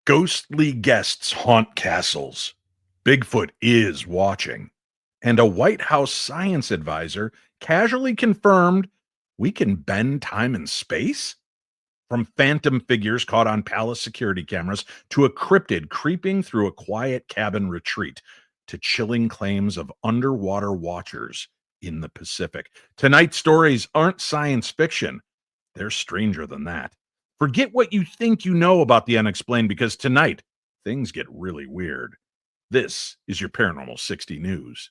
Ghostly guests haunt castles. Bigfoot is watching. And a White House science advisor casually confirmed we can bend time and space? From phantom figures caught on palace security cameras to a cryptid creeping through a quiet cabin retreat to chilling claims of underwater watchers in the Pacific. Tonight's stories aren't science fiction, they're stranger than that. Forget what you think you know about the unexplained because tonight things get really weird. This is your Paranormal 60 News.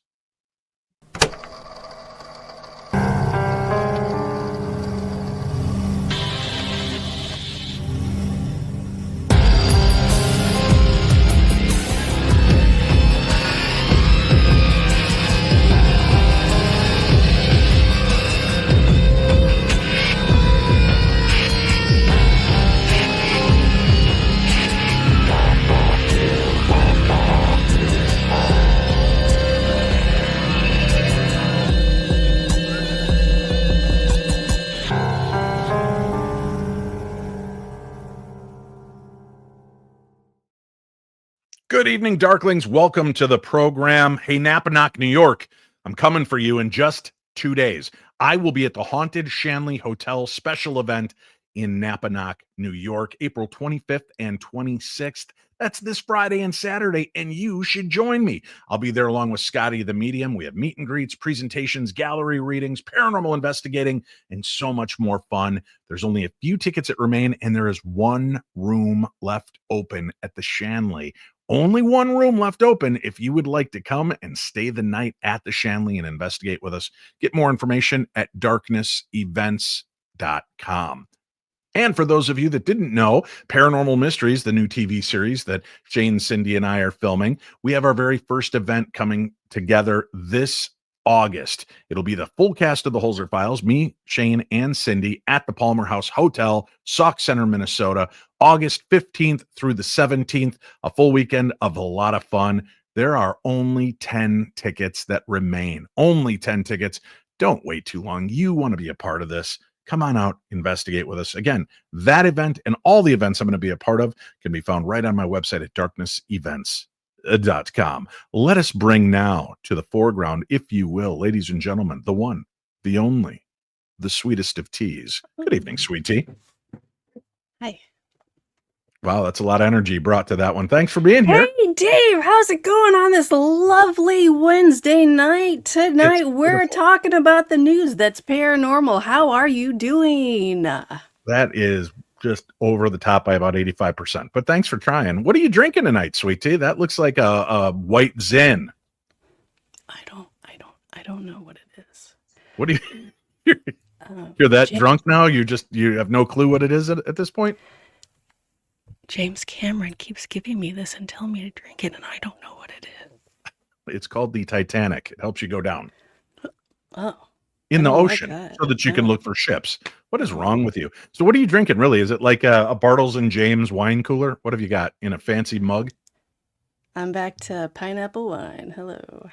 Good evening, Darklings. Welcome to the program. Hey, Napanock, New York, I'm coming for you in just 2 days. I will be at the Haunted Shanley Hotel special event in Napanock, New York, April 25th and 26th. That's this Friday and Saturday, and you should join me. I'll be there along with Scotty the Medium. We have meet and greets, presentations, gallery readings, paranormal investigating, and so much more fun. There's only a few tickets that remain, and there is one room left open at the Shanley. Only one room left open if you would like to come and stay the night at the Shanley and investigate with us. Get more information at darknessevents.com. And for those of you that didn't know, Paranormal Mysteries, the new TV series that Shane, Cindy, and I are filming, we have our very first event coming together this August. It'll be the full cast of the Holzer Files, me, Shane, and Cindy at the Palmer House Hotel, Sauk Center, Minnesota, August 15th through the 17th, a full weekend of a lot of fun. There are only 10 tickets that remain. Only 10 tickets. Don't wait too long. You want to be a part of this. Come on out, investigate with us. Again, that event and all the events I'm going to be a part of can be found right on my website at darknessevents.com. Let us bring now to the foreground, if you will, ladies and gentlemen, the one, the only, the sweetest of teas. Good evening, sweet tea. Hi. Wow, that's a lot of energy brought to that one. Thanks for being here. Hey, Dave, how's it going on this lovely Wednesday night? Tonight we're talking about the news that's paranormal. How are you doing? That is just over the top by about 85%. But thanks for trying. What are you drinking tonight, sweet tea? That looks like a white Zen. I don't know what it is. What do you you're that drunk now? You have no clue what it is at this point? James Cameron keeps giving me this and telling me to drink it, and I don't know what it is. It's called the Titanic. It helps you go down. Oh. In the ocean, so that you can look for ships. What is wrong with you? So what are you drinking, really? Is it like a Bartles and James wine cooler? What have you got in a fancy mug? I'm back to pineapple wine. Hello.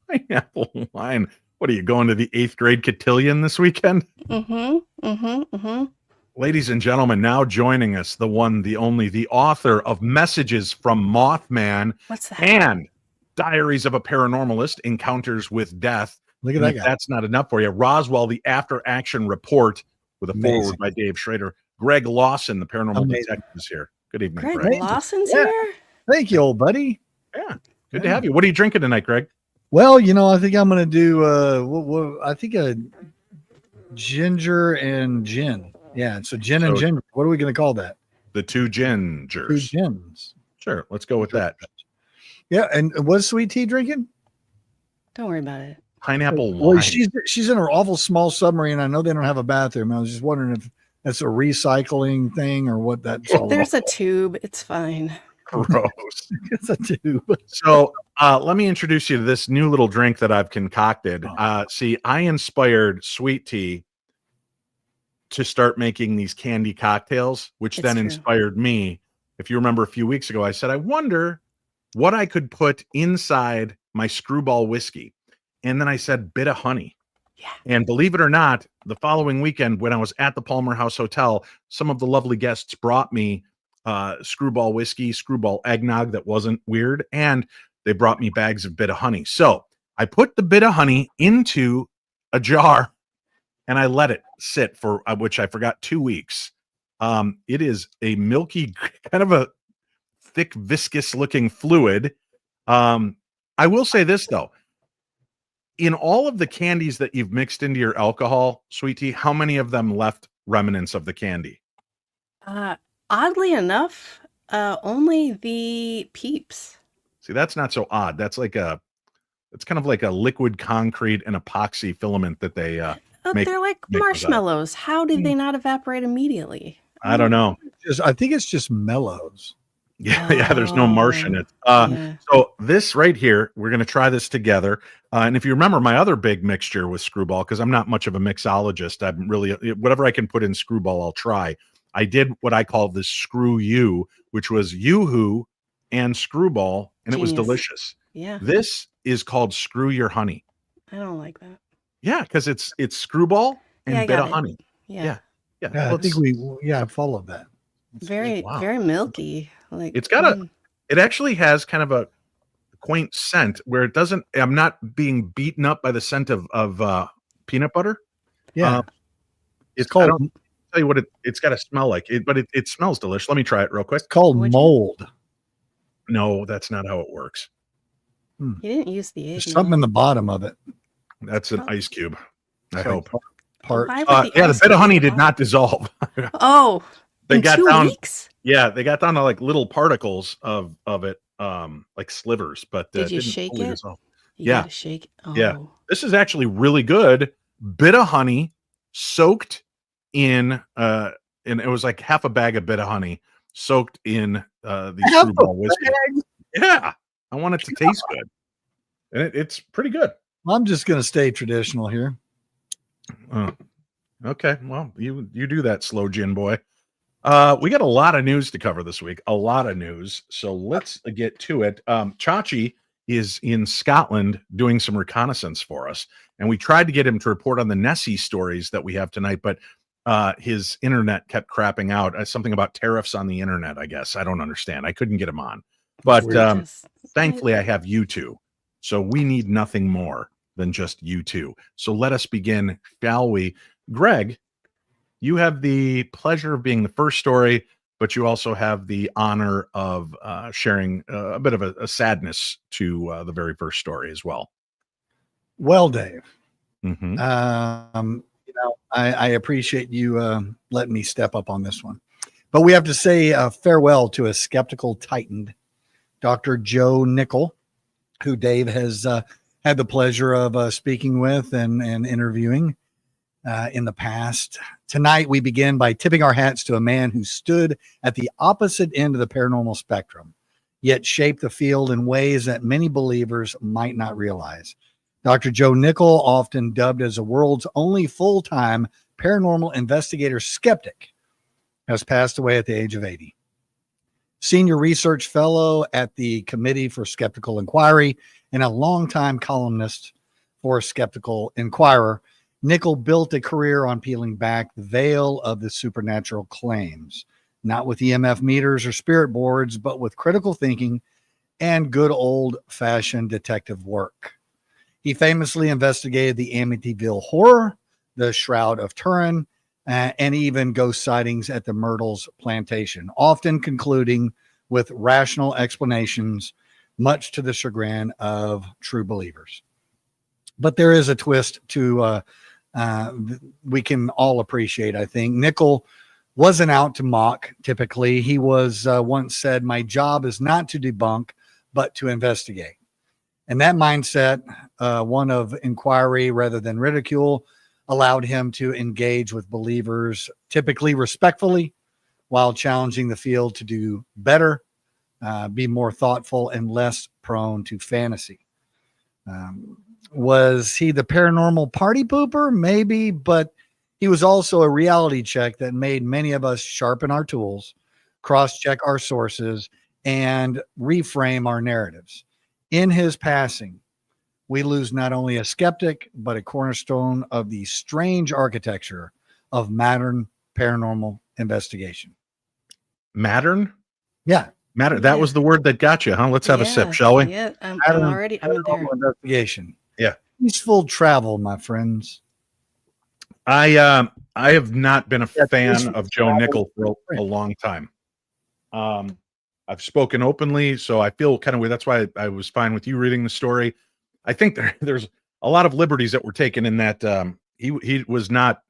Pineapple wine. What are you, going to the 8th grade cotillion this weekend? Ladies and gentlemen, now joining us, the one, the only, the author of Messages from Mothman. What's that? And Diaries of a Paranormalist, Encounters with Death. Look at that guy. That's not enough for you. Roswell, the After Action Report, with a foreword by Dave Schrader. Greg Lawson, the paranormal detective, is here. Good evening, Greg. Lawson's here? Thank you, old buddy. Yeah, good to have you. What are you drinking tonight, Greg? Well, I think I'm going to do, I think a ginger and gin. Yeah, so gin and ginger. What are we going to call that? The two gingers. Two gins. Sure, let's go with that. Yeah, and what's Sweet Tea drinking? Don't worry about it. Pineapple wine. Well, she's in her awful small submarine. I know they don't have a bathroom. I was just wondering if that's a recycling thing or what that's all There's about. a tube. It's fine. Gross. It's a tube. So let me introduce you to this new little drink that I've concocted. See, I inspired Sweet Tea to start making these candy cocktails, which then inspired me. If you remember a few weeks ago, I said, I wonder what I could put inside my screwball whiskey. And then I said, bit of honey. Yeah. And believe it or not, the following weekend when I was at the Palmer House Hotel, some of the lovely guests brought me Screwball whiskey, Screwball eggnog that wasn't weird, and they brought me bags of bit of honey. So I put the bit of honey into a jar and I let it sit for which I forgot 2 weeks. It is a milky, kind of a thick, viscous looking fluid. I will say this though. In all of the candies that you've mixed into your alcohol, Sweet Tea, how many of them left remnants of the candy? Oddly enough, only the Peeps. See, that's not so odd. It's kind of like a liquid concrete and epoxy filament that they make. They're like make those out of. marshmallows. How did they not evaporate immediately? I don't know. I think it's just mellows. Yeah, there's no marsh in it. Yeah. So this right here, we're going to try this together. And if you remember my other big mixture with Screwball, because I'm not much of a mixologist, I'm really, whatever I can put in Screwball, I'll try. I did what I call the Screw You, which was Yoo-Hoo and Screwball, and it was Genius. delicious. Yeah. This is called Screw Your Honey. I don't like that. Yeah, because it's Screwball and Yeah, I bit got of it. honey. Yeah. Yeah. Yeah, Well, I think I followed that. Very, wow. very milky. Like It's got it actually has kind of a quaint scent where it doesn't, I'm not being beaten up by the scent of peanut butter. Yeah. It's It's called, I don't tell you what it's got to smell like, but it smells delicious. Let me try it real quick. it's called Would you? mold. No, that's not how it works. you didn't use the egg. There's something in the bottom of it. That's an Oh. ice cube. I It's hope. like part. Why would Yeah, the ice bit of cube honey be did hot? not dissolve. Oh, They in got 2 down. weeks? Yeah, they got down to like little particles of it, like slivers, but Did you didn't shake fully it? dissolve. You Yeah. gotta shake. Oh. Yeah. This is actually really good. Bit of honey soaked in and it was like half a bag of bit of honey soaked in the Half a Screwball whiskey. Yeah, I want it to taste good, and it's pretty good. I'm just going to stay traditional here. Okay, well, you do that, slow gin boy. We got a lot of news to cover this week, a lot of news, so let's get to it. Chachi is in Scotland doing some reconnaissance for us, and we tried to get him to report on the Nessie stories that we have tonight, but his internet kept crapping out. Something about tariffs on the internet, I guess. I don't understand. I couldn't get him on, but thankfully I have you two, so we need nothing more than just you two. So let us begin, shall we? Greg, you have the pleasure of being the first story, but you also have the honor of sharing a bit of a sadness to the very first story as well. Well, Dave, Mhm. I appreciate you letting me step up on this one, but we have to say farewell to a skeptical titan, Dr. Joe Nickell, who Dave has had the pleasure of speaking with and interviewing in the past. Tonight, we begin by tipping our hats to a man who stood at the opposite end of the paranormal spectrum, yet shaped the field in ways that many believers might not realize. Dr. Joe Nickell, often dubbed as the world's only full-time paranormal investigator skeptic, has passed away at the age of 80. Senior research fellow at the Committee for Skeptical Inquiry and a longtime columnist for Skeptical Inquirer, Nickell built a career on peeling back the veil of the supernatural claims, not with EMF meters or spirit boards, but with critical thinking and good old-fashioned detective work. He famously investigated the Amityville Horror, the Shroud of Turin, and even ghost sightings at the Myrtles Plantation, often concluding with rational explanations, much to the chagrin of true believers. But there is a twist to we can all appreciate, I think. Nickell wasn't out to mock, typically. He was once said, "My job is not to debunk, but to investigate." And that mindset, one of inquiry rather than ridicule, allowed him to engage with believers, typically respectfully, while challenging the field to do better, be more thoughtful, and less prone to fantasy. Was he the paranormal party pooper? Maybe, but he was also a reality check that made many of us sharpen our tools, cross-check our sources, and reframe our narratives. In his passing, we lose not only a skeptic, but a cornerstone of the strange architecture of modern paranormal investigation. Mattern? Yeah. Matter. That was the word that got you, huh? Let's have a sip, shall we? Yeah, I'm Pattern- already, I'm there. Paranormal investigation. Yeah. Peaceful travel, my friends. I have not been a Yeah, fan peaceful of Joe travel. Nickel for a long time. I've spoken openly, so I feel kind of weird. That's why I was fine with you reading the story. I think there's a lot of liberties that were taken in that he was not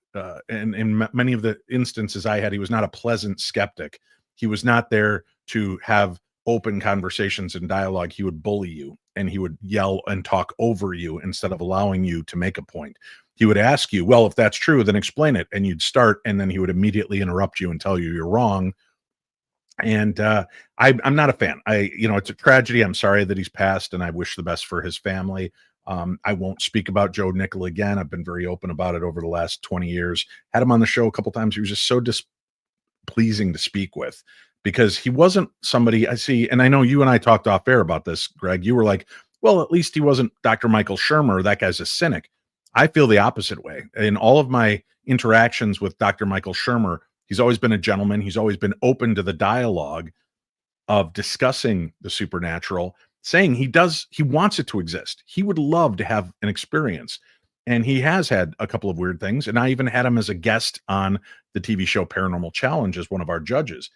in many of the instances I had, he was not a pleasant skeptic. He was not there to have open conversations and dialogue. He would bully you and he would yell and talk over you instead of allowing you to make a point. He would ask you, well, if that's true, then explain it. And you'd start, and then he would immediately interrupt you and tell you you're wrong. And I'm not a fan. It's a tragedy. I'm sorry that he's passed, and I wish the best for his family. I won't speak about Joe Nickel again. I've been very open about it over the last 20 years. Had him on the show a couple times. He was just so displeasing to speak with because he wasn't somebody I see. And I know you and I talked off air about this, Greg. You were like, well, at least he wasn't Dr. Michael Shermer. That guy's a cynic. I feel the opposite way. In all of my interactions with Dr. Michael Shermer, he's always been a gentleman. He's always been open to the dialogue of discussing the supernatural, saying he wants it to exist. He would love to have an experience. And he has had a couple of weird things. And I even had him as a guest on the TV show Paranormal Challenge as one of our judges.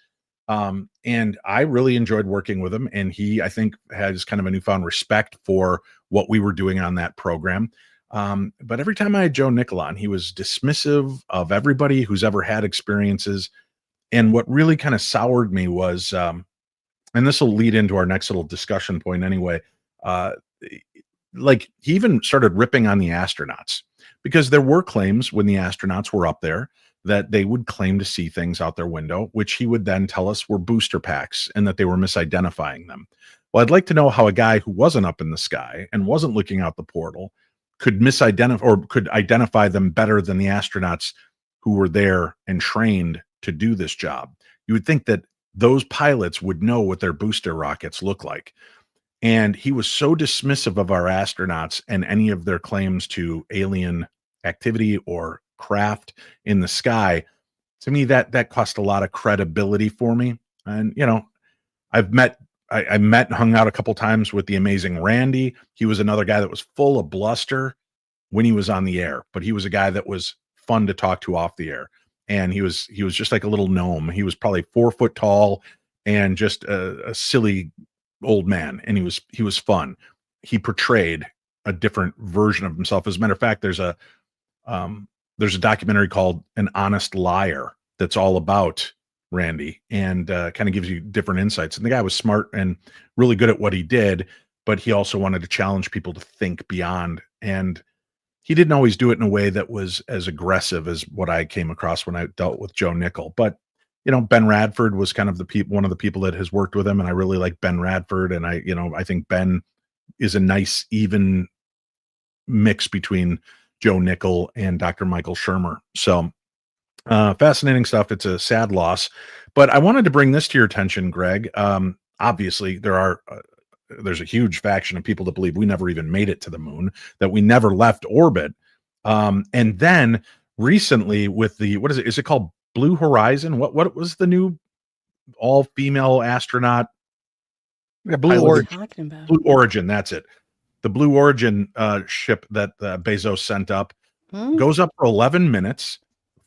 And I really enjoyed working with him. And he, I think, has kind of a newfound respect for what we were doing on that program. But every time I had Joe Nickel on, he was dismissive of everybody who's ever had experiences. And what really kind of soured me was, and this will lead into our next little discussion point anyway, like he even started ripping on the astronauts because there were claims when the astronauts were up there that they would claim to see things out their window, which he would then tell us were booster packs and that they were misidentifying them. Well, I'd like to know how a guy who wasn't up in the sky and wasn't looking out the portal could misidentify or could identify them better than the astronauts who were there and trained to do this job. You would think that those pilots would know what their booster rockets look like. And he was so dismissive of our astronauts and any of their claims to alien activity or craft in the sky. To me, that cost a lot of credibility for me. And, I've met and hung out a couple times with the amazing Randy. He was another guy that was full of bluster when he was on the air, but he was a guy that was fun to talk to off the air. And he was just like a little gnome. He was probably 4 foot tall and just a silly old man. And he was fun. He portrayed a different version of himself. As a matter of fact, there's a documentary called An Honest Liar that's all about Randy and kind of gives you different insights. And the guy was smart and really good at what he did, but he also wanted to challenge people to think beyond. And he didn't always do it in a way that was as aggressive as what I came across when I dealt with Joe Nickel. But, Ben Radford was kind of one of the people that has worked with him. And I really like Ben Radford. And I think Ben is a nice, even mix between Joe Nickel and Dr. Michael Shermer. So fascinating stuff. It's a sad loss, but I wanted to bring this to your attention, Greg. Obviously there's a huge faction of people that believe we never even made it to the moon, that we never left orbit. And then recently with what is it called? Blue Horizon? What was the new all female astronaut? Yeah, Blue Origin. Talking about? Blue Origin. That's it. The Blue Origin ship that Bezos sent up goes up for 11 minutes,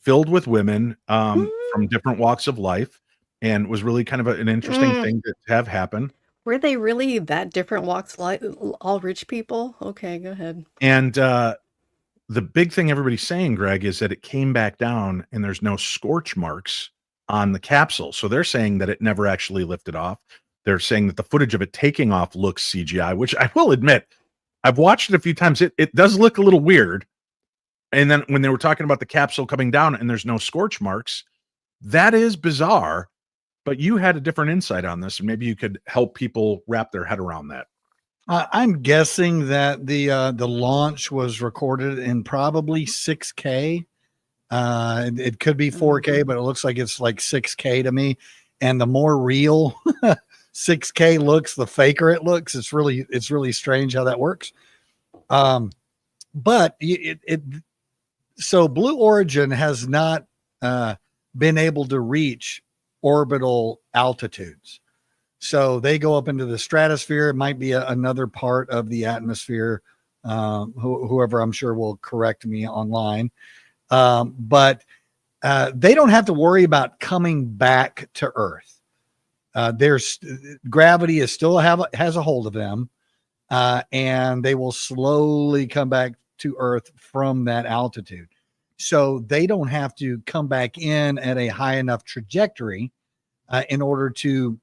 filled with women from different walks of life, and was really kind of an interesting thing to have happen. Were they really that different walks like all rich people? Okay, go ahead. And the big thing everybody's saying, Greg, is that it came back down and there's no scorch marks on the capsule. So they're saying that it never actually lifted off. They're saying that the footage of it taking off looks CGI, which I will admit, I've watched it a few times. It does look a little weird. And then when they were talking about the capsule coming down and there's no scorch marks, that is bizarre. But you had a different insight on this, and maybe you could help people wrap their head around that. I'm guessing that the launch was recorded in probably 6K. It could be 4K, but it looks like it's like 6K to me. And the more real 6K looks, the faker it looks. It's really strange how that works. But so Blue Origin has not been able to reach suborbital altitudes. So they go up into the stratosphere. It might be another part of the atmosphere. Whoever I'm sure will correct me online. But they don't have to worry about coming back to Earth. There's gravity is still has a hold of them, and they will slowly come back to Earth from that altitude. So they don't have to come back in at a high enough trajectory in order to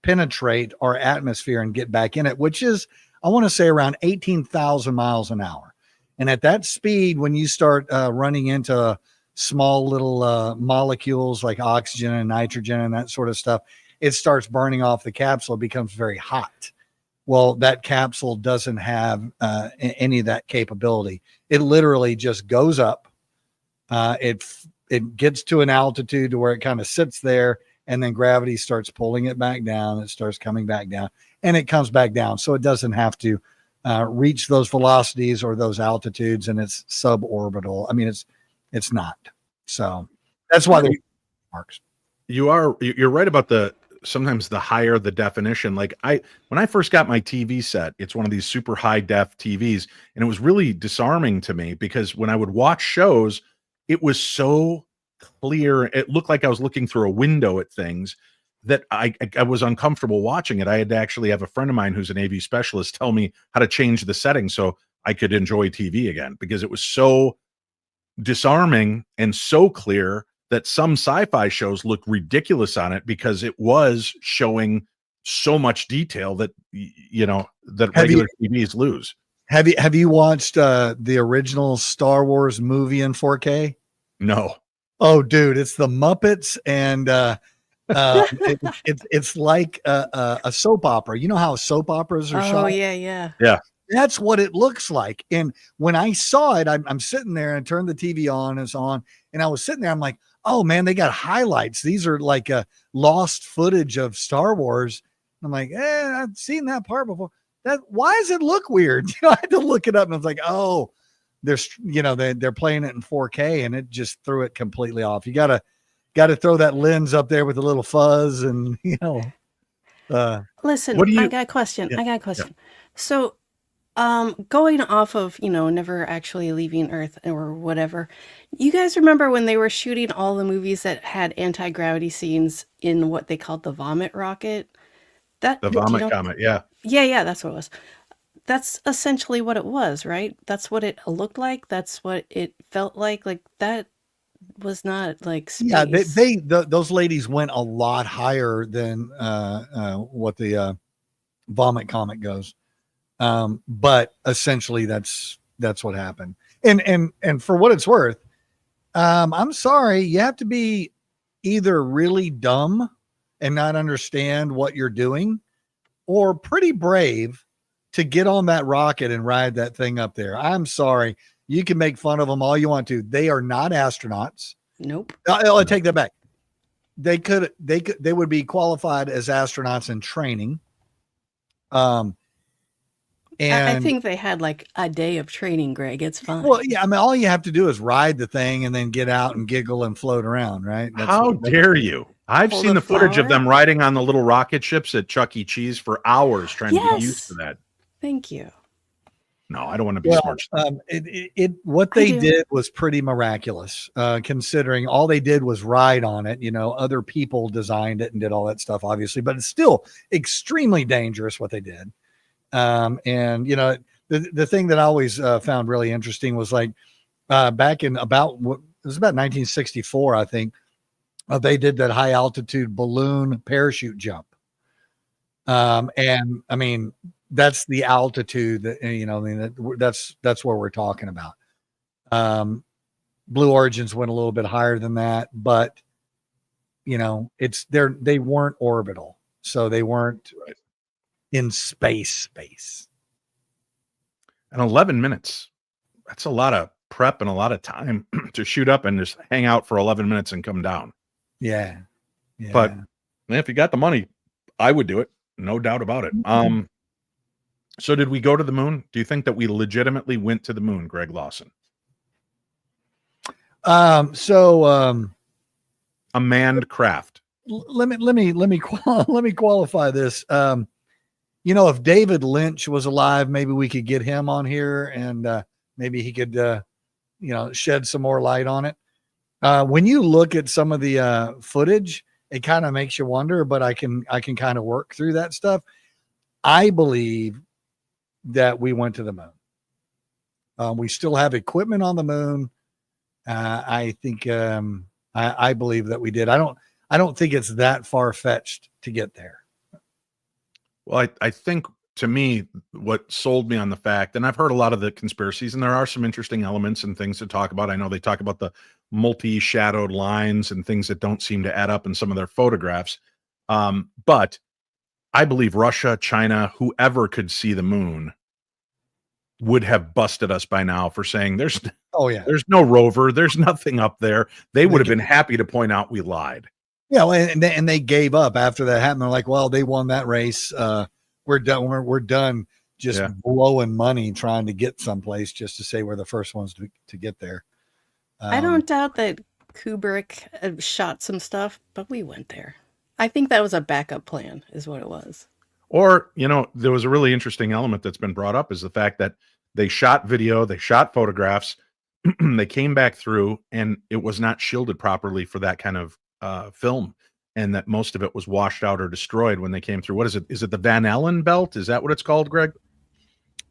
penetrate our atmosphere and get back in it, which is, I want to say, around 18,000 miles an hour. And at that speed, when you start running into small little molecules like oxygen and nitrogen and that sort of stuff, it starts burning off the capsule. It becomes very hot. Well, that capsule doesn't have any of that capability. It literally just goes up. It gets to an altitude to where it kind of sits there, and then gravity starts pulling it back down. It starts coming back down, and it comes back down. So it doesn't have to reach those velocities or those altitudes, and it's suborbital. I mean, it's not. So that's why they marks. You're right about sometimes the higher the definition. Like when I first got my TV set, it's one of these super high def TVs, and it was really disarming to me because when I would watch shows, it was so clear. It looked like I was looking through a window at things that I was uncomfortable watching it. I had to actually have a friend of mine who's an AV specialist tell me how to change the settings so I could enjoy TV again, because it was so disarming and so clear that some sci-fi shows look ridiculous on it because it was showing so much detail that that regular TVs lose. Have you watched the original Star Wars movie in 4K? No. Oh, dude, it's the Muppets, and it's like a soap opera. You know how soap operas are shot? Oh, yeah. That's what it looks like. And when I saw it, I'm sitting there and turned the TV on, it's on, and I was sitting there. I'm like, oh man, they got highlights. These are like lost footage of Star Wars. I'm like, I've seen that part before. Why does it look weird? I had to look it up, and I was like, oh, they're playing it in 4K, and it just threw it completely off. You gotta throw that lens up there with a little fuzz, and Listen, I got a question. Yeah. So, going off of, never actually leaving Earth or whatever, you guys remember when they were shooting all the movies that had anti-gravity scenes in what they called the vomit rocket? The vomit comet, yeah. Yeah, that's what it was. That's essentially what it was, right? That's what it looked like. That's what it felt like. Like, that was not like space. Yeah, those ladies went a lot higher than what the vomit comet goes. But essentially that's what happened. And for what it's worth, I'm sorry, you have to be either really dumb and not understand what you're doing, or pretty brave to get on that rocket and ride that thing up there. I'm sorry. You can make fun of them all you want to. They are not astronauts. Nope. I'll take that back. They would be qualified as astronauts in training. And I think they had like a day of training, Greg. It's fine. Well, yeah, I mean, all you have to do is ride the thing and then get out and giggle and float around, right? How dare you? I've seen the footage of them riding on the little rocket ships at Chuck E. Cheese for hours trying to get used to that. Thank you. No, I don't want to be smart. What they did was pretty miraculous, considering all they did was ride on it. Other people designed it and did all that stuff, obviously, but it's still extremely dangerous what they did. And the thing that I always found really interesting was like back in about 1964, I think, they did that high altitude balloon parachute jump. And I mean, that's the altitude that, that's where we're talking about. Blue Origins went a little bit higher than that, but they weren't orbital. So they weren't in space. And 11 minutes, that's a lot of prep and a lot of time to shoot up and just hang out for 11 minutes and come down. Yeah. But if you got the money, I would do it. No doubt about it. So did we go to the moon? Do you think that we legitimately went to the moon, Greg Lawson? A manned craft. let me qualify this. If David Lynch was alive, maybe we could get him on here and maybe he could shed some more light on it. When you look at some of the footage, it kind of makes you wonder, but I can kind of work through that stuff. I believe that we went to the moon. We still have equipment on the moon. I think I believe that we did. I don't think it's that far-fetched to get there. Well, I think, to me, what sold me on the fact, and I've heard a lot of the conspiracies, and there are some interesting elements and things to talk about. I know they talk about the multi-shadowed lines and things that don't seem to add up in some of their photographs. But I believe Russia, China, whoever could see the moon would have busted us by now for saying there's no rover, there's nothing up there. They would have been happy to point out we lied. Yeah, and they gave up after that happened. They're like, well, they won that race. We're done. We're done just blowing money trying to get someplace just to say we're the first ones to get there. I don't doubt that Kubrick shot some stuff, but we went there. I think that was a backup plan is what it was. Or, there was a really interesting element that's been brought up is the fact that they shot video, they shot photographs, they came back through and it was not shielded properly for that kind of film, and that most of it was washed out or destroyed when they came through. What is it? Is it the Van Allen belt? Is that what it's called, Greg?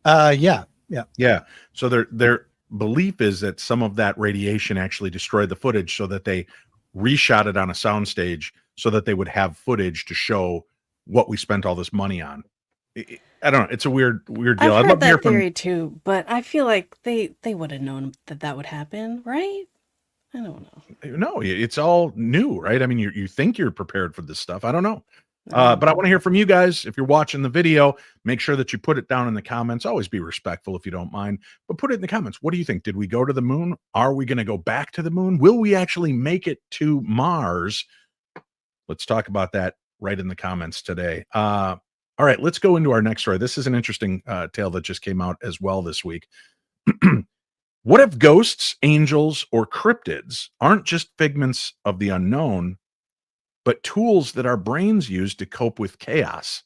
Yeah. So their belief is that some of that radiation actually destroyed the footage, so that they reshot it on a soundstage so that they would have footage to show what we spent all this money on. I don't know. It's a weird deal. I've heard that theory too, but I feel like they would have known that would happen, right? I don't know. No, it's all new, right? I mean, you think you're prepared for this stuff. I don't know. But I want to hear from you guys. If you're watching the video, make sure that you put it down in the comments. Always be respectful if you don't mind, but put it in the comments. What do you think? Did we go to the moon? Are we going to go back to the moon? Will we actually make it to Mars? Let's talk about that right in the comments today. All right, let's go into our next story. This is an interesting tale that just came out as well this week. What if ghosts, angels, or cryptids aren't just figments of the unknown, but tools that our brains use to cope with chaos?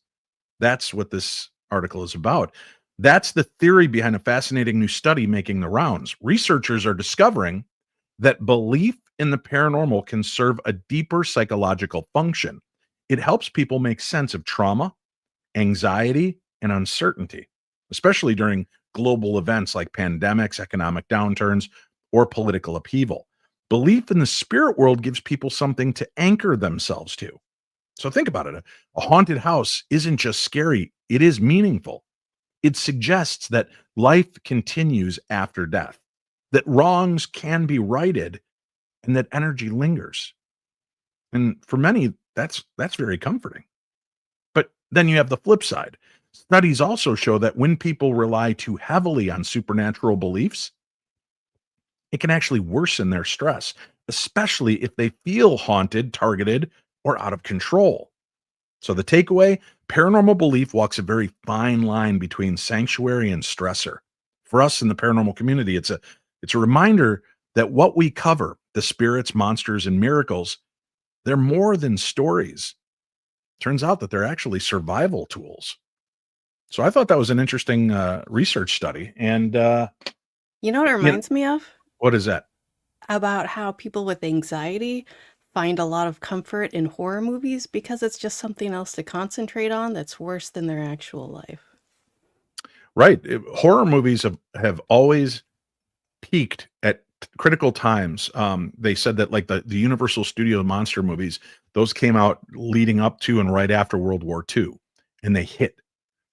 That's what this article is about. That's the theory behind a fascinating new study making the rounds. Researchers are discovering that belief in the paranormal can serve a deeper psychological function. It helps people make sense of trauma, anxiety, and uncertainty, especially during global events like pandemics, economic downturns, or political upheaval. Belief in the spirit world gives people something to anchor themselves to. So think about it. A haunted house isn't just scary, it is meaningful. It suggests that life continues after death, that wrongs can be righted, and that energy lingers. And for many, that's very comforting. But then you have the flip side. Studies also show that when people rely too heavily on supernatural beliefs, it can actually worsen their stress, especially if they feel haunted, targeted, or out of control. So the takeaway, paranormal belief walks a very fine line between sanctuary and stressor. For us in the paranormal community, it's a reminder that what we cover, the spirits, monsters, and miracles, they're more than stories. Turns out that they're actually survival tools. So I thought that was an interesting research study. And you know what it reminds me of? What is that? About how people with anxiety find a lot of comfort in horror movies because it's just something else to concentrate on that's worse than their actual life. Right. Horror movies have always peaked at critical times. They said that like the Universal Studio monster movies, those came out leading up to and right after World War II, and they hit.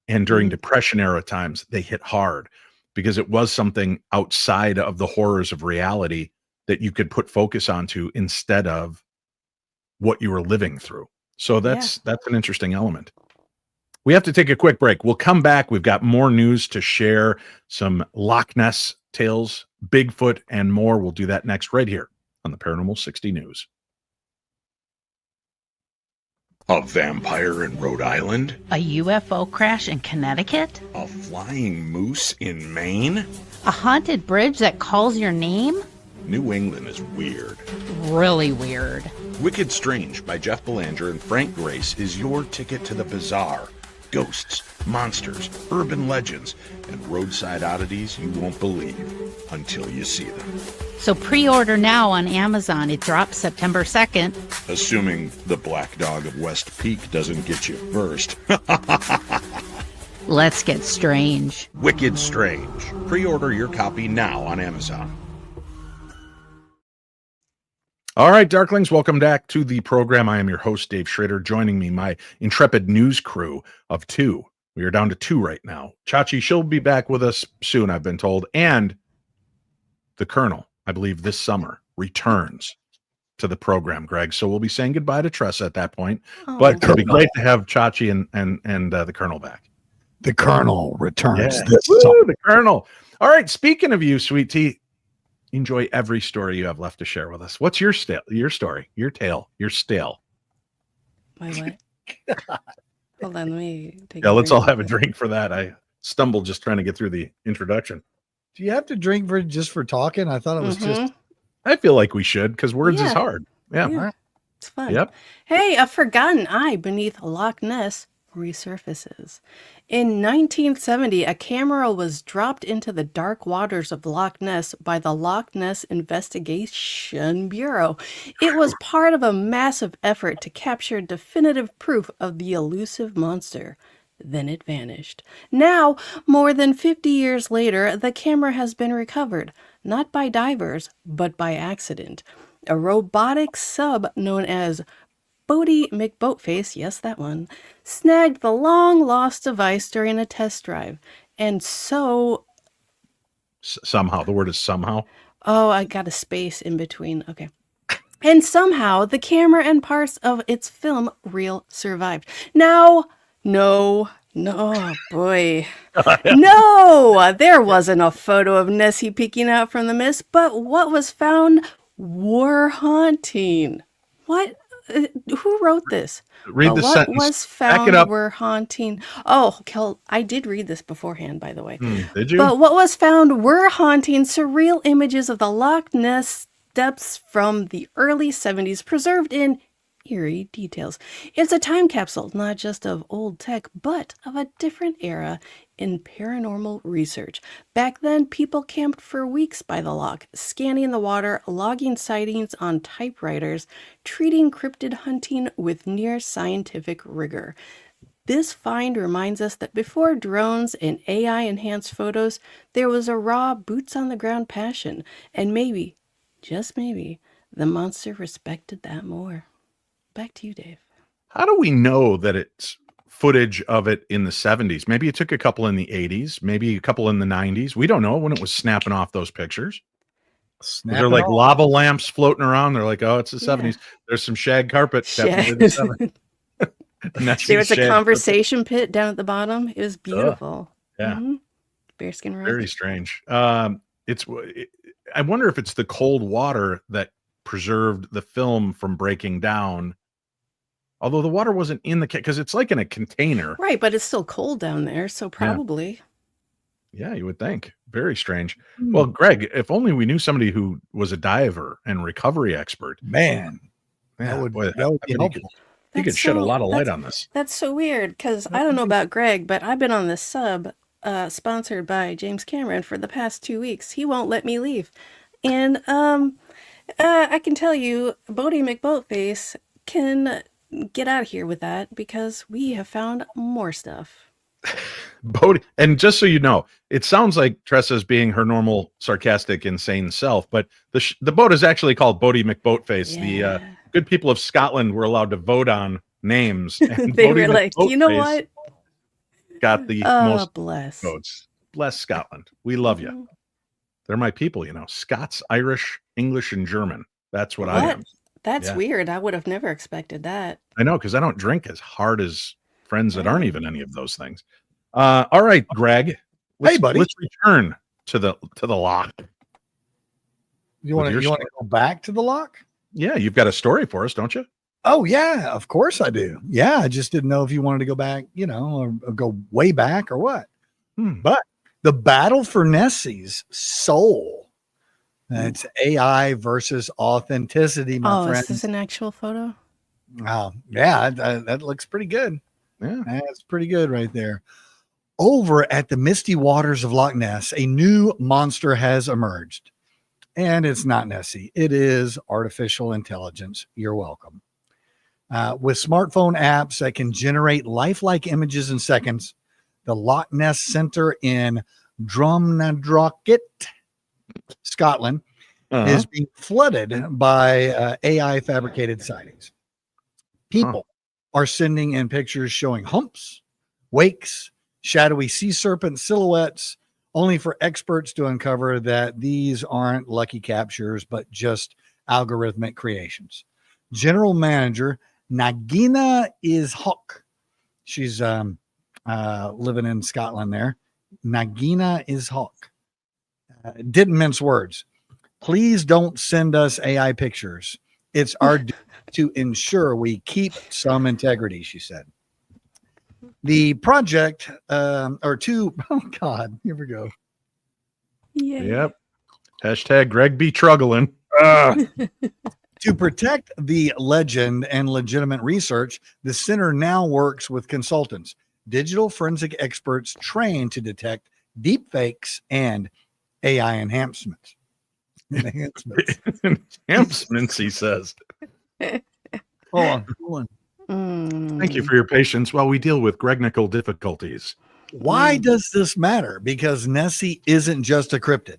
And during Depression era times, they hit hard because it was something outside of the horrors of reality that you could put focus onto instead of what you were living through. So that's an interesting element. We have to take a quick break. We'll come back. We've got more news to share, some Loch Ness tales, Bigfoot, and more. We'll do that next right here on the Paranormal 60 News. A vampire in Rhode Island? A UFO crash in Connecticut? A flying moose in Maine? A haunted bridge that calls your name? New England is weird. Really weird. Wicked Strange by Jeff Belanger and Frank Grace is your ticket to the bizarre. Ghosts, monsters, urban legends, and roadside oddities you won't believe until you see them. So pre-order now on Amazon. It drops September 2nd. Assuming the Black Dog of West Peak doesn't get you first. Let's get strange. Wicked Strange. Pre-order your copy now on Amazon. All right, Darklings, welcome back to the program. I am your host, Dave Schrader. Joining me, my intrepid news crew of 2. We are down to 2 right now. Chachi, she'll be back with us soon, I've been told. And the Colonel, I believe this summer, returns to the program, Greg. So we'll be saying goodbye to Tressa at that point. Oh. But it'll be great to have Chachi and the Colonel back. The Colonel returns. Yeah. This Woo, summer. the Colonel. All right, speaking of you, Sweet Tea, enjoy every story you have left to share with us. What's your story, your tale, your stale? My what? Hold on, let me take Yeah, a let's drink all have a of drink for that. I stumbled just trying to get through the introduction. Do you have to drink just for talking? I thought it was this. just. I feel like we should, because words is Yeah. hard. Yeah. Yeah. It's fun. Yep. Hey, a forgotten eye beneath Loch Ness resurfaces. In 1970, a camera was dropped into the dark waters of Loch Ness by the Loch Ness Investigation Bureau. It was part of a massive effort to capture definitive proof of the elusive monster. Then it vanished. Now, more than 50 years later, the camera has been recovered, not by divers, but by accident. A robotic sub known as Bodie McBoatface, yes, that one, snagged the long-lost device during a test drive. And so... Somehow. The word is somehow. Oh, I got a space in between. Okay. And somehow, the camera and parts of its film reel survived. Now, no, oh boy. No, there wasn't a photo of Nessie peeking out from the mist, but what was found were haunting. What? Who wrote this? Read the what sentence. was Back found it up. were haunting. Oh, Kel, I did read this beforehand, by the way. Did you? But what was found were haunting surreal images of the Loch Ness depths from the early 70s, preserved in eerie details. It's a time capsule, not just of old tech, but of a different era in paranormal research. Back then, people camped for weeks by the loch, scanning the water, logging sightings on typewriters, treating cryptid hunting with near scientific rigor. This find reminds us that before drones and AI-enhanced photos, there was a raw, boots-on-the-ground passion, and maybe, just maybe, the monster respected that more. Back to you, Dave. How do we know that it's footage of it in the 70s? Maybe it took a couple in the 80s, maybe a couple in the 90s. We don't know when it was snapping off those pictures. They're like lava lamps floating around. They're like, oh, it's the 70s. There's some shag carpet. Definitely the 70s. There was a conversation pit down at the bottom. It was beautiful. Yeah. Mm-hmm. Bearskin rose. Very strange. I wonder if it's the cold water that preserved the film from breaking down. Although the water wasn't in the because it's like in a container. Right, but it's still cold down there, so probably. Yeah, you would think. Very strange. Well, Greg, if only we knew somebody who was a diver and recovery expert. Man, Yeah, that would boy, be helpful. he could shed a lot of light on this. That's so weird, because I don't know about Greg, but I've been on this sub sponsored by James Cameron for the past 2 weeks. He won't let me leave. And I can tell you, Bodie McBoatface can get out of here with that because we have found more stuff. Bodie, and just so you know, it sounds like Tressa's being her normal, sarcastic, insane self, but the boat is actually called Bodie McBoatface. Yeah. The good people of Scotland were allowed to vote on names. And They Bodie were like, you know McBoatface what? got the Oh, most bless. votes. Bless Scotland. We love you. They're my people, Scots, Irish, English, and German. That's what I am. That's Yeah. weird. I would have never expected that. I know, because I don't drink as hard as friends that aren't even any of those things. All right, Greg. Hey, buddy. Let's return to the loch. You want to go back to the loch? Yeah, you've got a story for us, don't you? Oh yeah, of course I do. Yeah, I just didn't know if you wanted to go back, or go way back or what. But the battle for Nessie's soul It's AI versus authenticity, my Oh, friend. is this an actual photo? Yeah, that looks pretty good. Yeah. That's pretty good right there. Over at the misty waters of Loch Ness, a new monster has emerged. And it's not Nessie. It is artificial intelligence. You're welcome. With smartphone apps that can generate lifelike images in seconds, the Loch Ness Center in Drumnadrochit, Scotland, is being flooded by AI fabricated sightings. People are sending in pictures showing humps, wakes, shadowy sea serpent silhouettes, only for experts to uncover that these aren't lucky captures, but just algorithmic creations. General Manager Nagina is Hawk. She's living in Scotland there. Nagina is Hawk. Didn't mince words. Please don't send us AI pictures. It's our duty to ensure we keep some integrity, she said. The project, oh God, here we go. Yeah. Yep. Hashtag Greg be truggling. To protect the legend and legitimate research, the center now works with consultants, digital forensic experts trained to detect deep fakes and AI enhancements. Enhancements, he says. Hold on. Thank you for your patience while we deal with technical difficulties. Why does this matter? Because Nessie isn't just a cryptid.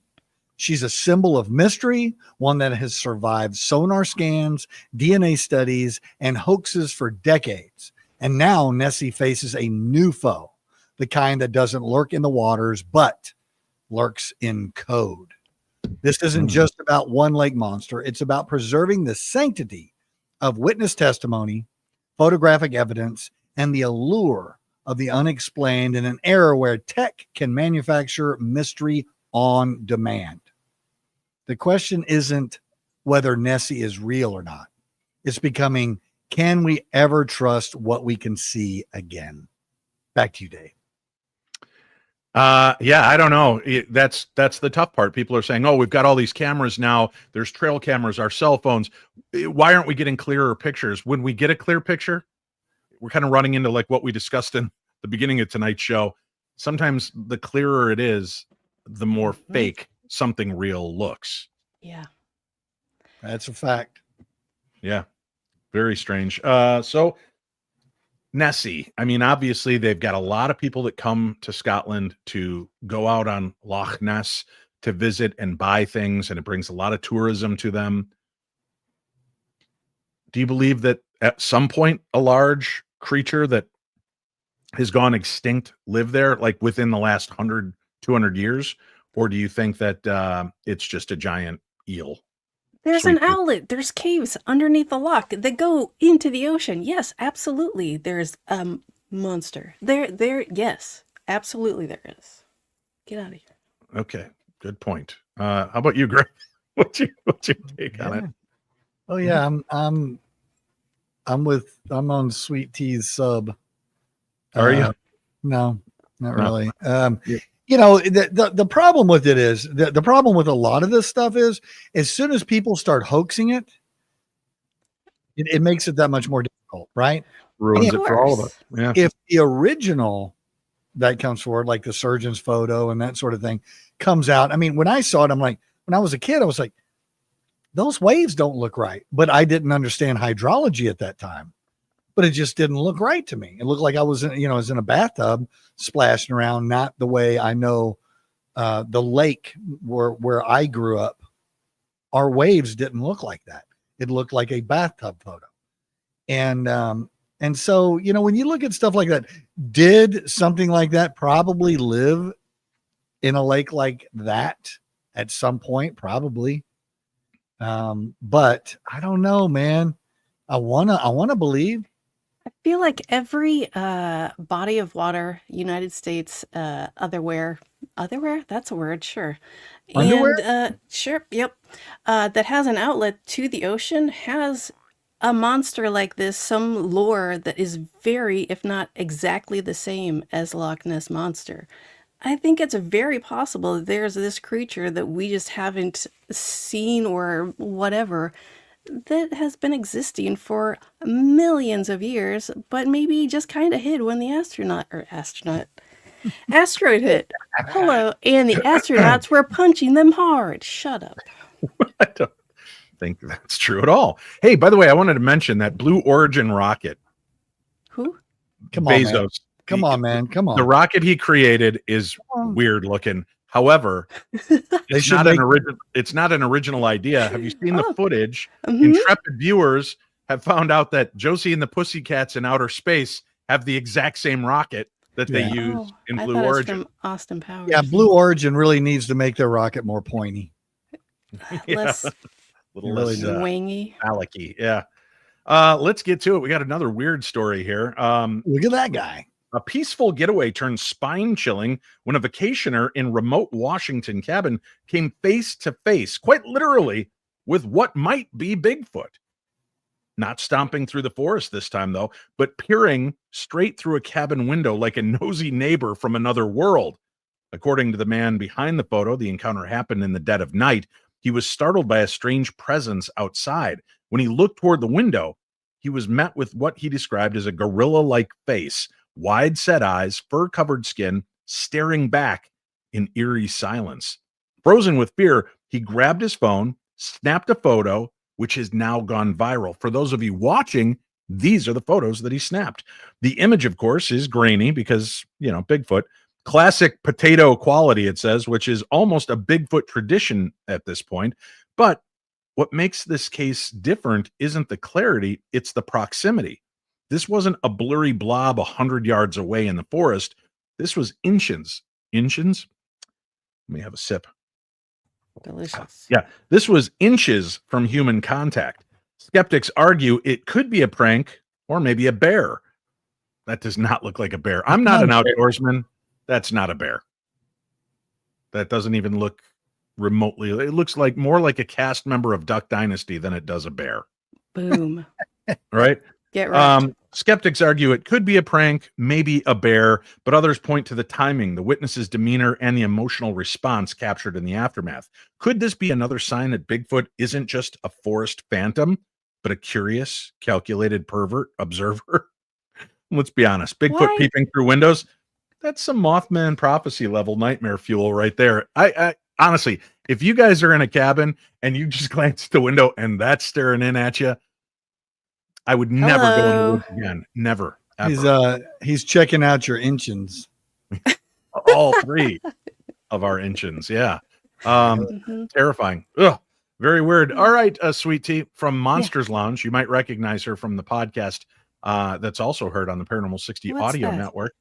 She's a symbol of mystery, one that has survived sonar scans, DNA studies, and hoaxes for decades. And now Nessie faces a new foe, the kind that doesn't lurk in the waters, but lurks in code. This isn't just about one lake monster. It's about preserving the sanctity of witness testimony, photographic evidence, and the allure of the unexplained in an era where tech can manufacture mystery on demand. The question isn't whether Nessie is real or not. It's becoming, can we ever trust what we can see again? Back to you, Dave. Yeah, I don't know. That's the tough part. People are saying, "Oh, we've got all these cameras now. There's trail cameras, our cell phones. Why aren't we getting clearer pictures?" When we get a clear picture, we're kind of running into like what we discussed in the beginning of tonight's show. Sometimes the clearer it is, the more fake something real looks. Yeah. That's a fact. Yeah, very strange. So Nessie, I mean, obviously they've got a lot of people that come to Scotland to go out on Loch Ness to visit and buy things, and it brings a lot of tourism to them. Do you believe that at some point a large creature that has gone extinct lived there, like within the last 100, 200 years? Or do you think that it's just a giant eel? There's an Sweet. outlet. There's caves underneath the loch that go into the ocean. Yes, absolutely. There's a monster. Yes, absolutely there is. Get out of here. Okay, good point. How about you, Greg? What's your take on it? Oh yeah, I'm on Sweet Tea's sub. Are you? No, not No. really. Yeah. You know, the problem with it is the problem with a lot of this stuff is as soon as people start hoaxing it, it makes it that much more difficult, right? Ruins Of it for all of us. course. Yeah. If the original that comes forward, like the surgeon's photo and that sort of thing, comes out. I mean, when I saw it, I'm like, when I was a kid, I was like, those waves don't look right. But I didn't understand hydrology at that time. But it just didn't look right to me. It looked like I was in a bathtub splashing around, not the way I know the lake where I grew up. Our waves didn't look like that. It looked like a bathtub photo. And so, when you look at stuff like that, did something like that probably live in a lake like that at some point? Probably. But I don't know, man. I wanna believe. I feel like every body of water, United States, otherwhere, that's a word, sure. Underwear? And sure, yep. That has an outlet to the ocean has a monster like this, some lore that is very, if not exactly the same as Loch Ness Monster. I think it's very possible that there's this creature that we just haven't seen or whatever that has been existing for millions of years, but maybe just kind of hid when the asteroid hit. Hello, and the astronauts were punching them hard. Shut up. I don't think that's true at all. Hey, by the way, I wanted to mention that Blue Origin rocket. Who? Come on, man. Bezos. Come on, man. Come on. The rocket he created is weird looking. However, it's not an original idea. Have you seen the footage? Intrepid viewers have found out that Josie and the Pussycats in outer space have the exact same rocket that they use in Blue Origin. From Austin Powers. Yeah, Blue Origin really needs to make their rocket more pointy. Less less wangy. phallic-y. Yeah. Let's get to it. We got another weird story here. Look at that guy. A peaceful getaway turned spine-chilling when a vacationer in remote Washington cabin came face to face, quite literally, with what might be Bigfoot. Not stomping through the forest this time, though, but peering straight through a cabin window like a nosy neighbor from another world. According to the man behind the photo, the encounter happened in the dead of night. He was startled by a strange presence outside. When he looked toward the window, he was met with what he described as a gorilla-like face, wide-set eyes, fur-covered skin, staring back in eerie silence. Frozen with fear, he grabbed his phone, snapped a photo, which has now gone viral. For those of you watching, these are the photos that he snapped. The image, of course, is grainy because, Bigfoot. Classic potato quality, it says, which is almost a Bigfoot tradition at this point. But what makes this case different isn't the clarity, it's the proximity. This wasn't a blurry blob 100 yards away in the forest. This was inches. Inches? Let me have a sip. Delicious. Yeah, this was inches from human contact. Skeptics argue it could be a prank or maybe a bear. That does not look like a bear. I'm not an outdoorsman. That's not a bear. That doesn't even look remotely. It looks like more like a cast member of Duck Dynasty than it does a bear. Boom. Right? Get right. Skeptics argue it could be a prank, maybe a bear, but others point to the timing, the witness's demeanor, and the emotional response captured in the aftermath. Could this be another sign that Bigfoot isn't just a forest phantom, but a curious, calculated pervert observer? Let's be honest. Bigfoot peeping through windows, that's some Mothman prophecy level nightmare fuel right there. I honestly, if you guys are in a cabin and you just glance at the window and that's staring in at you, I would never go in the woods again. Never. Ever. He's checking out your inchins. All three of our inchins. Yeah. Terrifying. Ugh. Very weird. All right, Sweet Tea from Monsters Lounge. You might recognize her from the podcast that's also heard on the Paranormal 60 audio network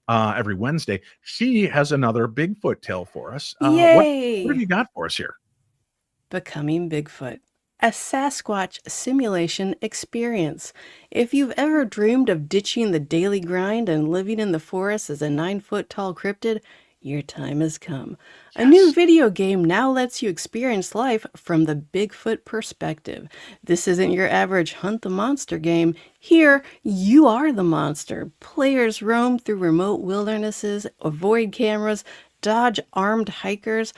every Wednesday. She has another Bigfoot tale for us. Yay! What have you got for us here? Becoming Bigfoot. A Sasquatch simulation experience. If you've ever dreamed of ditching the daily grind and living in the forest as a 9-foot-tall cryptid, your time has come. Yes. A new video game now lets you experience life from the Bigfoot perspective. This isn't your average hunt the monster game. Here, you are the monster. Players roam through remote wildernesses, avoid cameras, dodge armed hikers.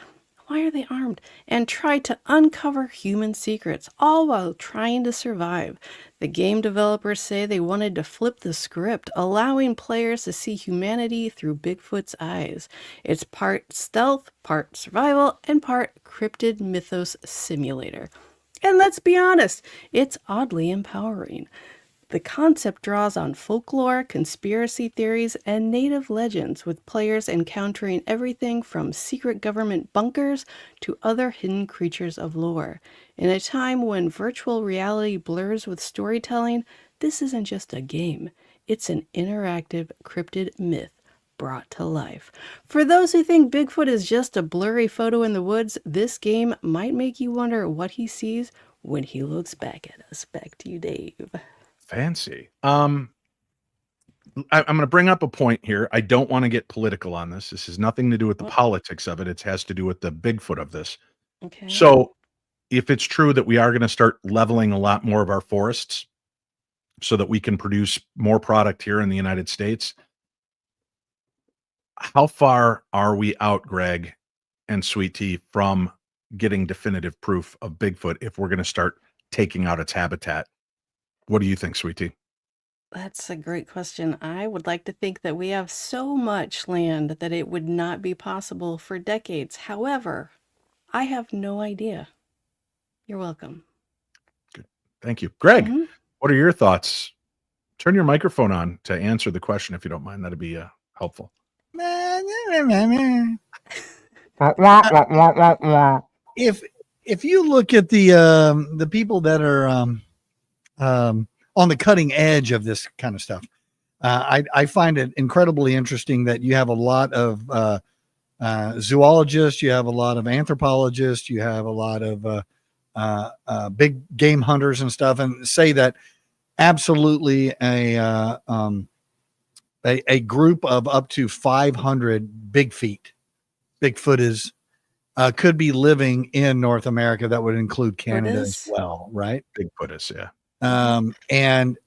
Why are they armed? And try to uncover human secrets, all while trying to survive. The game developers say they wanted to flip the script, allowing players to see humanity through Bigfoot's eyes. It's part stealth, part survival, and part cryptid mythos simulator. And let's be honest, it's oddly empowering. The concept draws on folklore, conspiracy theories, and native legends, with players encountering everything from secret government bunkers to other hidden creatures of lore. In a time when virtual reality blurs with storytelling, this isn't just a game. It's an interactive cryptid myth brought to life. For those who think Bigfoot is just a blurry photo in the woods, this game might make you wonder what he sees when he looks back at us. Back to you, Dave. Fancy. I'm going to bring up a point here. I don't want to get political on this. This has nothing to do with the politics of it. It has to do with the Bigfoot of this. Okay. So if it's true that we are going to start leveling a lot more of our forests so that we can produce more product here in the United States, how far are we out, Greg and Sweet Tea, from getting definitive proof of Bigfoot if we're going to start taking out its habitat? What do you think, Sweet Tea? That's a great question. I would like to think that we have so much land that it would not be possible for decades. However, I have no idea. You're welcome. Thank you. Greg, Mhm. what are your thoughts? Turn your microphone on to answer the question if you don't mind. That'd be helpful. If you look at the people that are on the cutting edge of this kind of stuff, I find it incredibly interesting that you have a lot of zoologists, you have a lot of anthropologists, you have a lot of big game hunters and stuff, and say that absolutely a group of up to 500 Bigfoot is could be living in North America. That would include Canada as well, right? Bigfoot is, yeah. And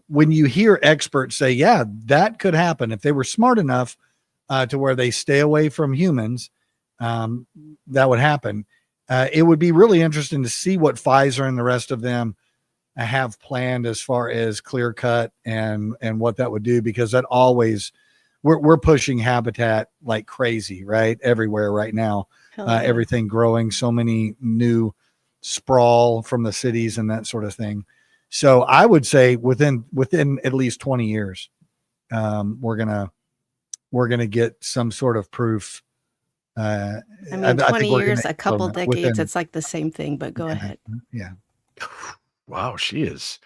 when you hear experts say, yeah, that could happen if they were smart enough to where they stay away from humans, that would happen. It would be really interesting to see what Pfizer and the rest of them have planned as far as clear cut and what that would do, because that always we're pushing habitat like crazy, right? Everywhere right now, everything growing, so many new sprawl from the cities and that sort of thing. So I would say within at least 20 years, we're gonna get some sort of proof. I mean, 20 years, a couple decades, it's like the same thing, but go ahead. Yeah. Wow, she is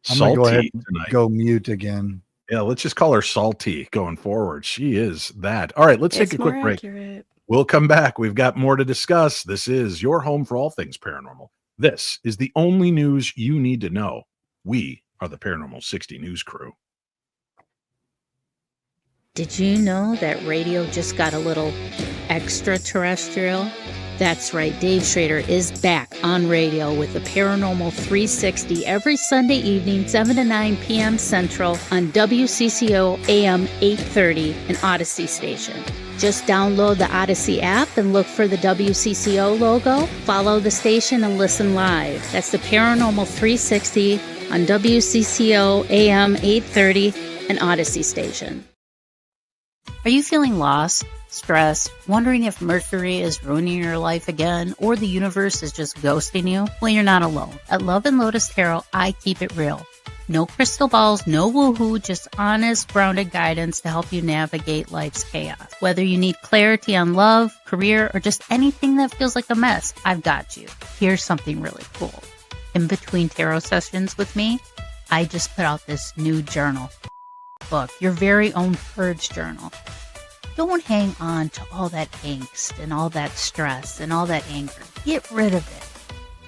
I'm gonna go ahead salty and tonight. go mute again. Yeah, let's just call her salty going forward. She is that. All right, let's take a quick break. Accurate. We'll come back. We've got more to discuss. This is your home for all things paranormal. This is the only news you need to know. We are the Paranormal 60 News Crew. Did you know that radio just got a little extraterrestrial? That's right, Dave Schrader is back on radio with the Paranormal 360 every Sunday evening, 7 to 9 p.m. Central on WCCO AM 830, an Odyssey station. Just download the Odyssey app and look for the WCCO logo, follow the station, and listen live. That's the Paranormal 360 on WCCO AM 830, an Odyssey station. Are you feeling lost, stressed, wondering if Mercury is ruining your life again, or the universe is just ghosting you? Well, you're not alone. At Love and Lotus Tarot, I keep it real. No crystal balls, no woohoo, just honest, grounded guidance to help you navigate life's chaos. Whether you need clarity on love, career, or just anything that feels like a mess, I've got you. Here's something really cool. In between tarot sessions with me, I just put out this new journal book, your very own purge journal. Don't hang on to all that angst and all that stress and all that anger. Get rid of it.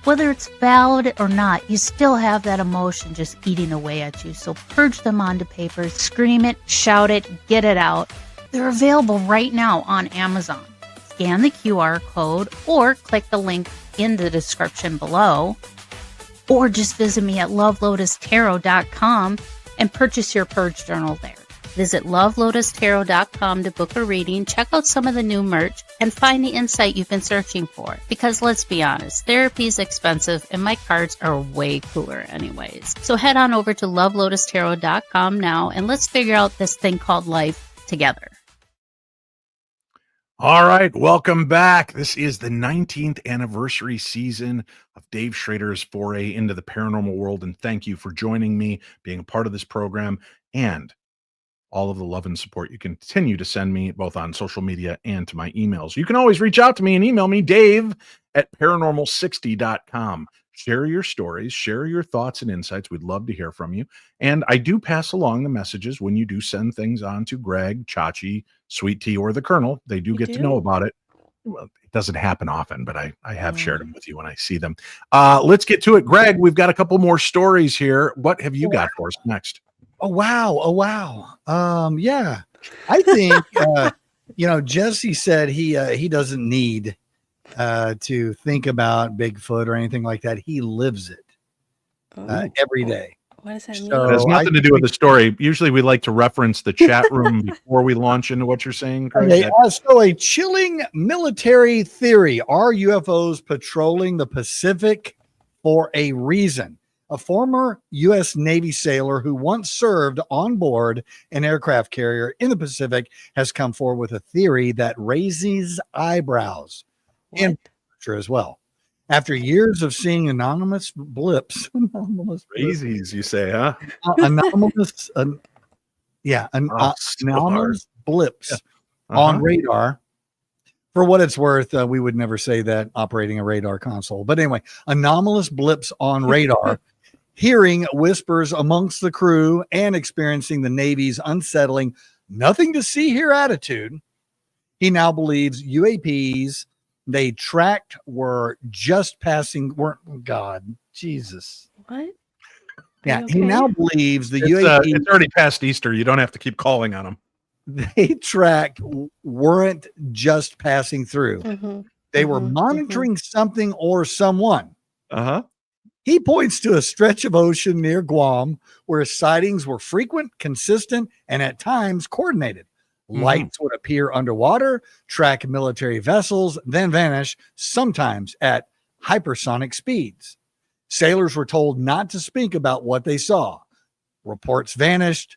Whether it's valid or not, you still have that emotion just eating away at you. So purge them onto paper, scream it, shout it, get it out. They're available right now on Amazon. Scan the QR code or click the link in the description below. Or just visit me at lovelotustarot.com and purchase your purge journal there. Visit lovelotustarot.com to book a reading, check out some of the new merch, and find the insight you've been searching for. Because let's be honest, therapy is expensive and my cards are way cooler anyways. So head on over to lovelotustarot.com now and let's figure out this thing called life together. All right, welcome back. This is the 19th anniversary season of Dave Schrader's foray into the paranormal world, and thank you for joining me, being a part of this program, and all of the love and support you continue to send me both on social media and to my emails. You can always reach out to me and email me, dave@paranormal60.com. Share your stories, share your thoughts and insights. We'd love to hear from you. And I do pass along the messages when you do send things on to Greg, Chachi, Sweet Tea, or the Colonel. They do get to know about it. Well, it doesn't happen often, but I have shared them with you when I see them. Let's get to it. Greg, we've got a couple more stories here. What have you got for us next? Oh, wow. Yeah, I think, Jesse said he doesn't need to think about Bigfoot or anything like that. He lives it every day. What does that mean? So- It has I nothing to think do with the story. Usually we like to reference the chat room before we launch into what you're saying, Craig. Okay, so a chilling military theory. Are UFOs patrolling the Pacific for a reason? A former U.S. Navy sailor who once served on board an aircraft carrier in the Pacific has come forward with a theory that raises eyebrows in What? literature as well. After years of seeing anonymous blips, Crazies, you say, huh? anomalous, Oh, so anomalous blips Uh-huh. on radar. For what it's worth, we would never say that operating a radar console. But anyway, anomalous blips on radar, hearing whispers amongst the crew, and experiencing the Navy's unsettling, nothing to see here attitude. He now believes UAPs they tracked were just passing. God, Jesus. What? Yeah, You he okay? now believes the It's UAPs already past Easter. You don't have to keep calling on them. they tracked weren't just passing through. Mhm, They were mhm, monitoring something or someone. Uh-huh. He points to a stretch of ocean near Guam where sightings were frequent, consistent, and at times coordinated. Lights would appear underwater, track military vessels, then vanish, sometimes at hypersonic speeds. Sailors were told not to speak about what they saw. Reports vanished,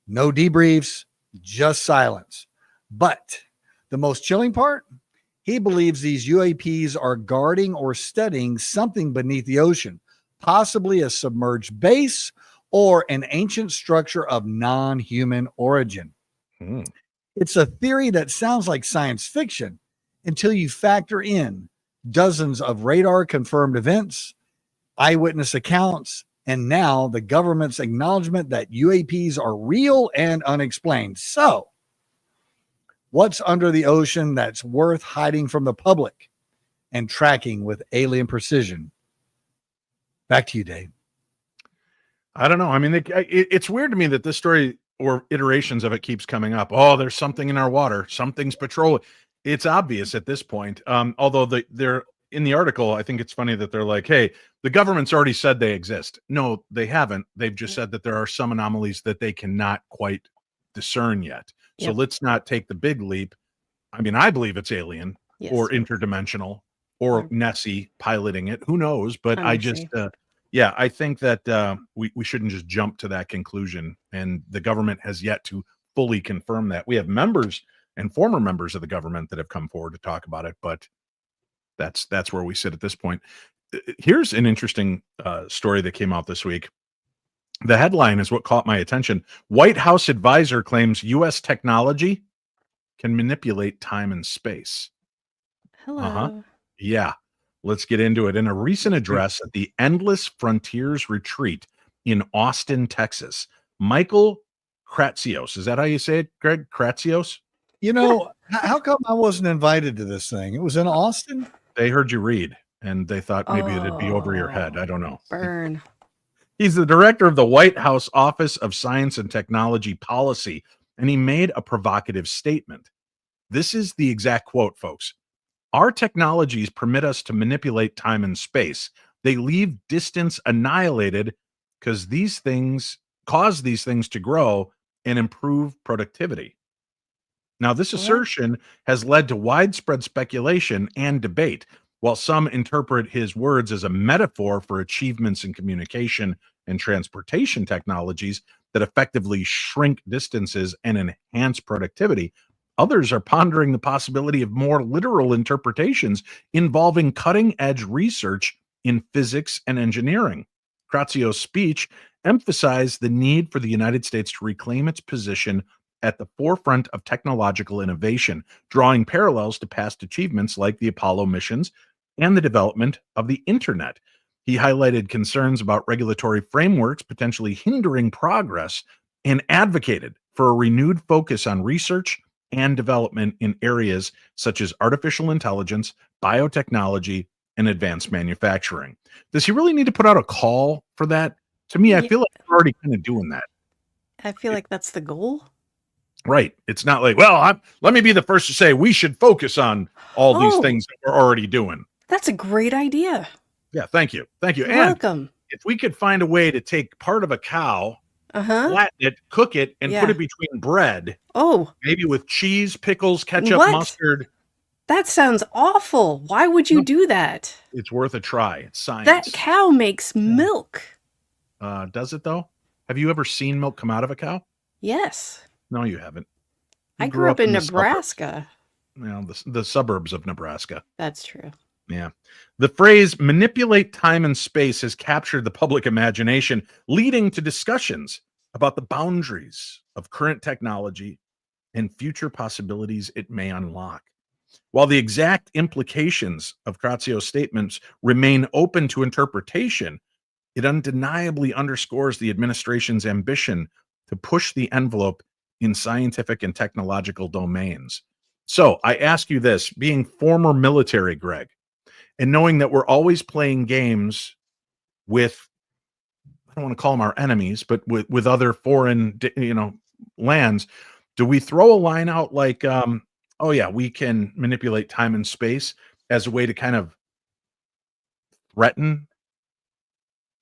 no debriefs, just silence. But the most chilling part, he believes these UAPs are guarding or studying something beneath the ocean, possibly a submerged base or an ancient structure of non-human origin. Hmm. It's a theory that sounds like science fiction until you factor in dozens of radar confirmed events, eyewitness accounts, and now the government's acknowledgement that UAPs are real and unexplained. So, what's under the ocean that's worth hiding from the public and tracking with alien precision? Back to you, Dave. I don't know. I mean, it's weird to me that this story or iterations of it keeps coming up. Oh, there's something in our water. Something's patrolling. It's obvious at this point. Although they're in the article, I think it's funny that they're like, hey, the government's already said they exist. No, they haven't. They've just said that there are some anomalies that they cannot quite discern yet. So Yep. let's not take the big leap. I mean, I believe it's alien Yes. or interdimensional or Nessie piloting it. Who knows? But I just, yeah, I think that we shouldn't just jump to that conclusion. And the government has yet to fully confirm that. We have members and former members of the government that have come forward to talk about it, but that's where we sit at this point. Here's an interesting story that came out this week. The headline is what caught my attention. White House advisor claims U.S. technology can manipulate time and space. Hello. Yeah, let's get into it. In a recent address at the Endless Frontiers Retreat in Austin, Texas, Michael Kratsios, is that how you say it, Greg? Kratsios? You know, how come I wasn't invited to this thing? It was in Austin. They heard you read, and they thought maybe it'd be over your head. I don't know. Burn. He's the director of the White House Office of Science and Technology Policy, and he made a provocative statement. This is the exact quote, folks. Our technologies permit us to manipulate time and space. They leave distance annihilated because these things cause these things to grow and improve productivity. Now, this assertion has led to widespread speculation and debate. While some interpret his words as a metaphor for achievements in communication and transportation technologies that effectively shrink distances and enhance productivity, others are pondering the possibility of more literal interpretations involving cutting-edge research in physics and engineering. Kratsios' speech emphasized the need for the United States to reclaim its position at the forefront of technological innovation, drawing parallels to past achievements like the Apollo missions and the development of the internet. He highlighted concerns about regulatory frameworks potentially hindering progress and advocated for a renewed focus on research and development in areas such as artificial intelligence, biotechnology, and advanced manufacturing. Does he really need to put out a call for that? To me, I feel like we're already kind of doing that. I feel like that's the goal. Right. It's not like, well, let me be the first to say we should focus on all these things that we're already doing. That's a great idea. Yeah, thank you. Thank you. You're And welcome. if we could find a way to take part of a cow, Uh-huh. flatten it, cook it, and put Yeah. it between bread, Oh, maybe with cheese, pickles, ketchup, What? mustard, that sounds awful. Why would you No. do that? it's worth a try. It's That science. cow makes milk. Does it though? Have you ever seen milk come out of a cow? Yes. No, you haven't. You I grew up in the suburbs. Nebraska. The suburbs of Nebraska. That's true. Yeah. The phrase manipulate time and space has captured the public imagination, leading to discussions about the boundaries of current technology and future possibilities it may unlock. While the exact implications of Crazio's statements remain open to interpretation, it undeniably underscores the administration's ambition to push the envelope in scientific and technological domains. So I ask you this, being former military, Greg, and knowing that we're always playing games with, I don't want to call them our enemies, but with other foreign, lands, do we throw a line out like, oh yeah, we can manipulate time and space as a way to kind of threaten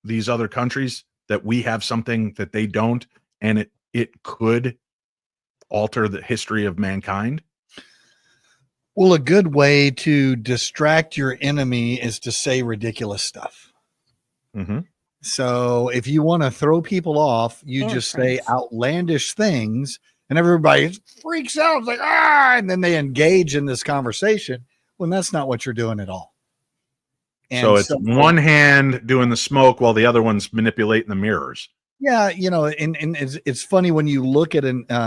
these other countries that we have something that they don't, and it could alter the history of mankind? Well, a good way to distract your enemy is to say ridiculous stuff. Mm-hmm. So if you want to throw people off, you And just say friends. outlandish things, and everybody freaks out. It's like, and then they engage in this conversation when that's not what you're doing at all. And So it's one hand doing the smoke while the other one's manipulating the mirrors. Yeah, and it's funny when you look at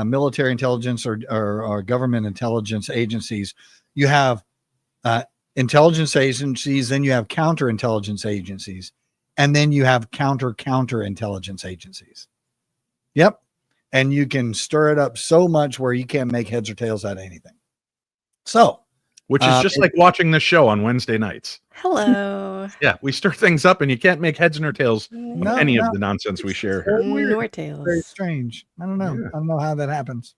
military intelligence or government intelligence agencies, you have intelligence agencies, then you have counterintelligence agencies, and then you have counterintelligence agencies. Yep. And you can stir it up so much where you can't make heads or tails out of anything. So, Which is just like watching the show on Wednesday nights. Hello. Yeah, we stir things up and you can't make heads nor tails of No, any no. of the nonsense we share here. weird. Nor very tails. strange. I don't know. Yeah. I don't know how that happens.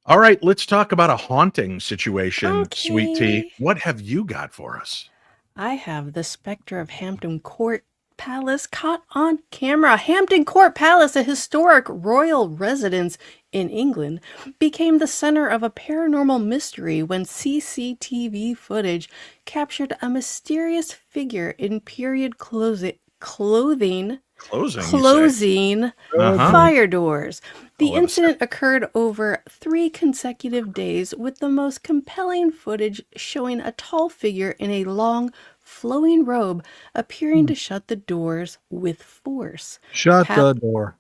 All right, let's talk about a haunting situation, Sweet Tea. Okay. What have you got for us? I have the specter of Hampton Court Palace caught on camera. Hampton Court Palace, a historic royal residence in England, became the center of a paranormal mystery when CCTV footage captured a mysterious figure in period clothing Closing. Uh-huh. fire doors. The Oh, that was incident occurred over 3 consecutive days, with the most compelling footage showing a tall figure in a long, flowing robe appearing to shut the doors with force. Shut Pa- the door.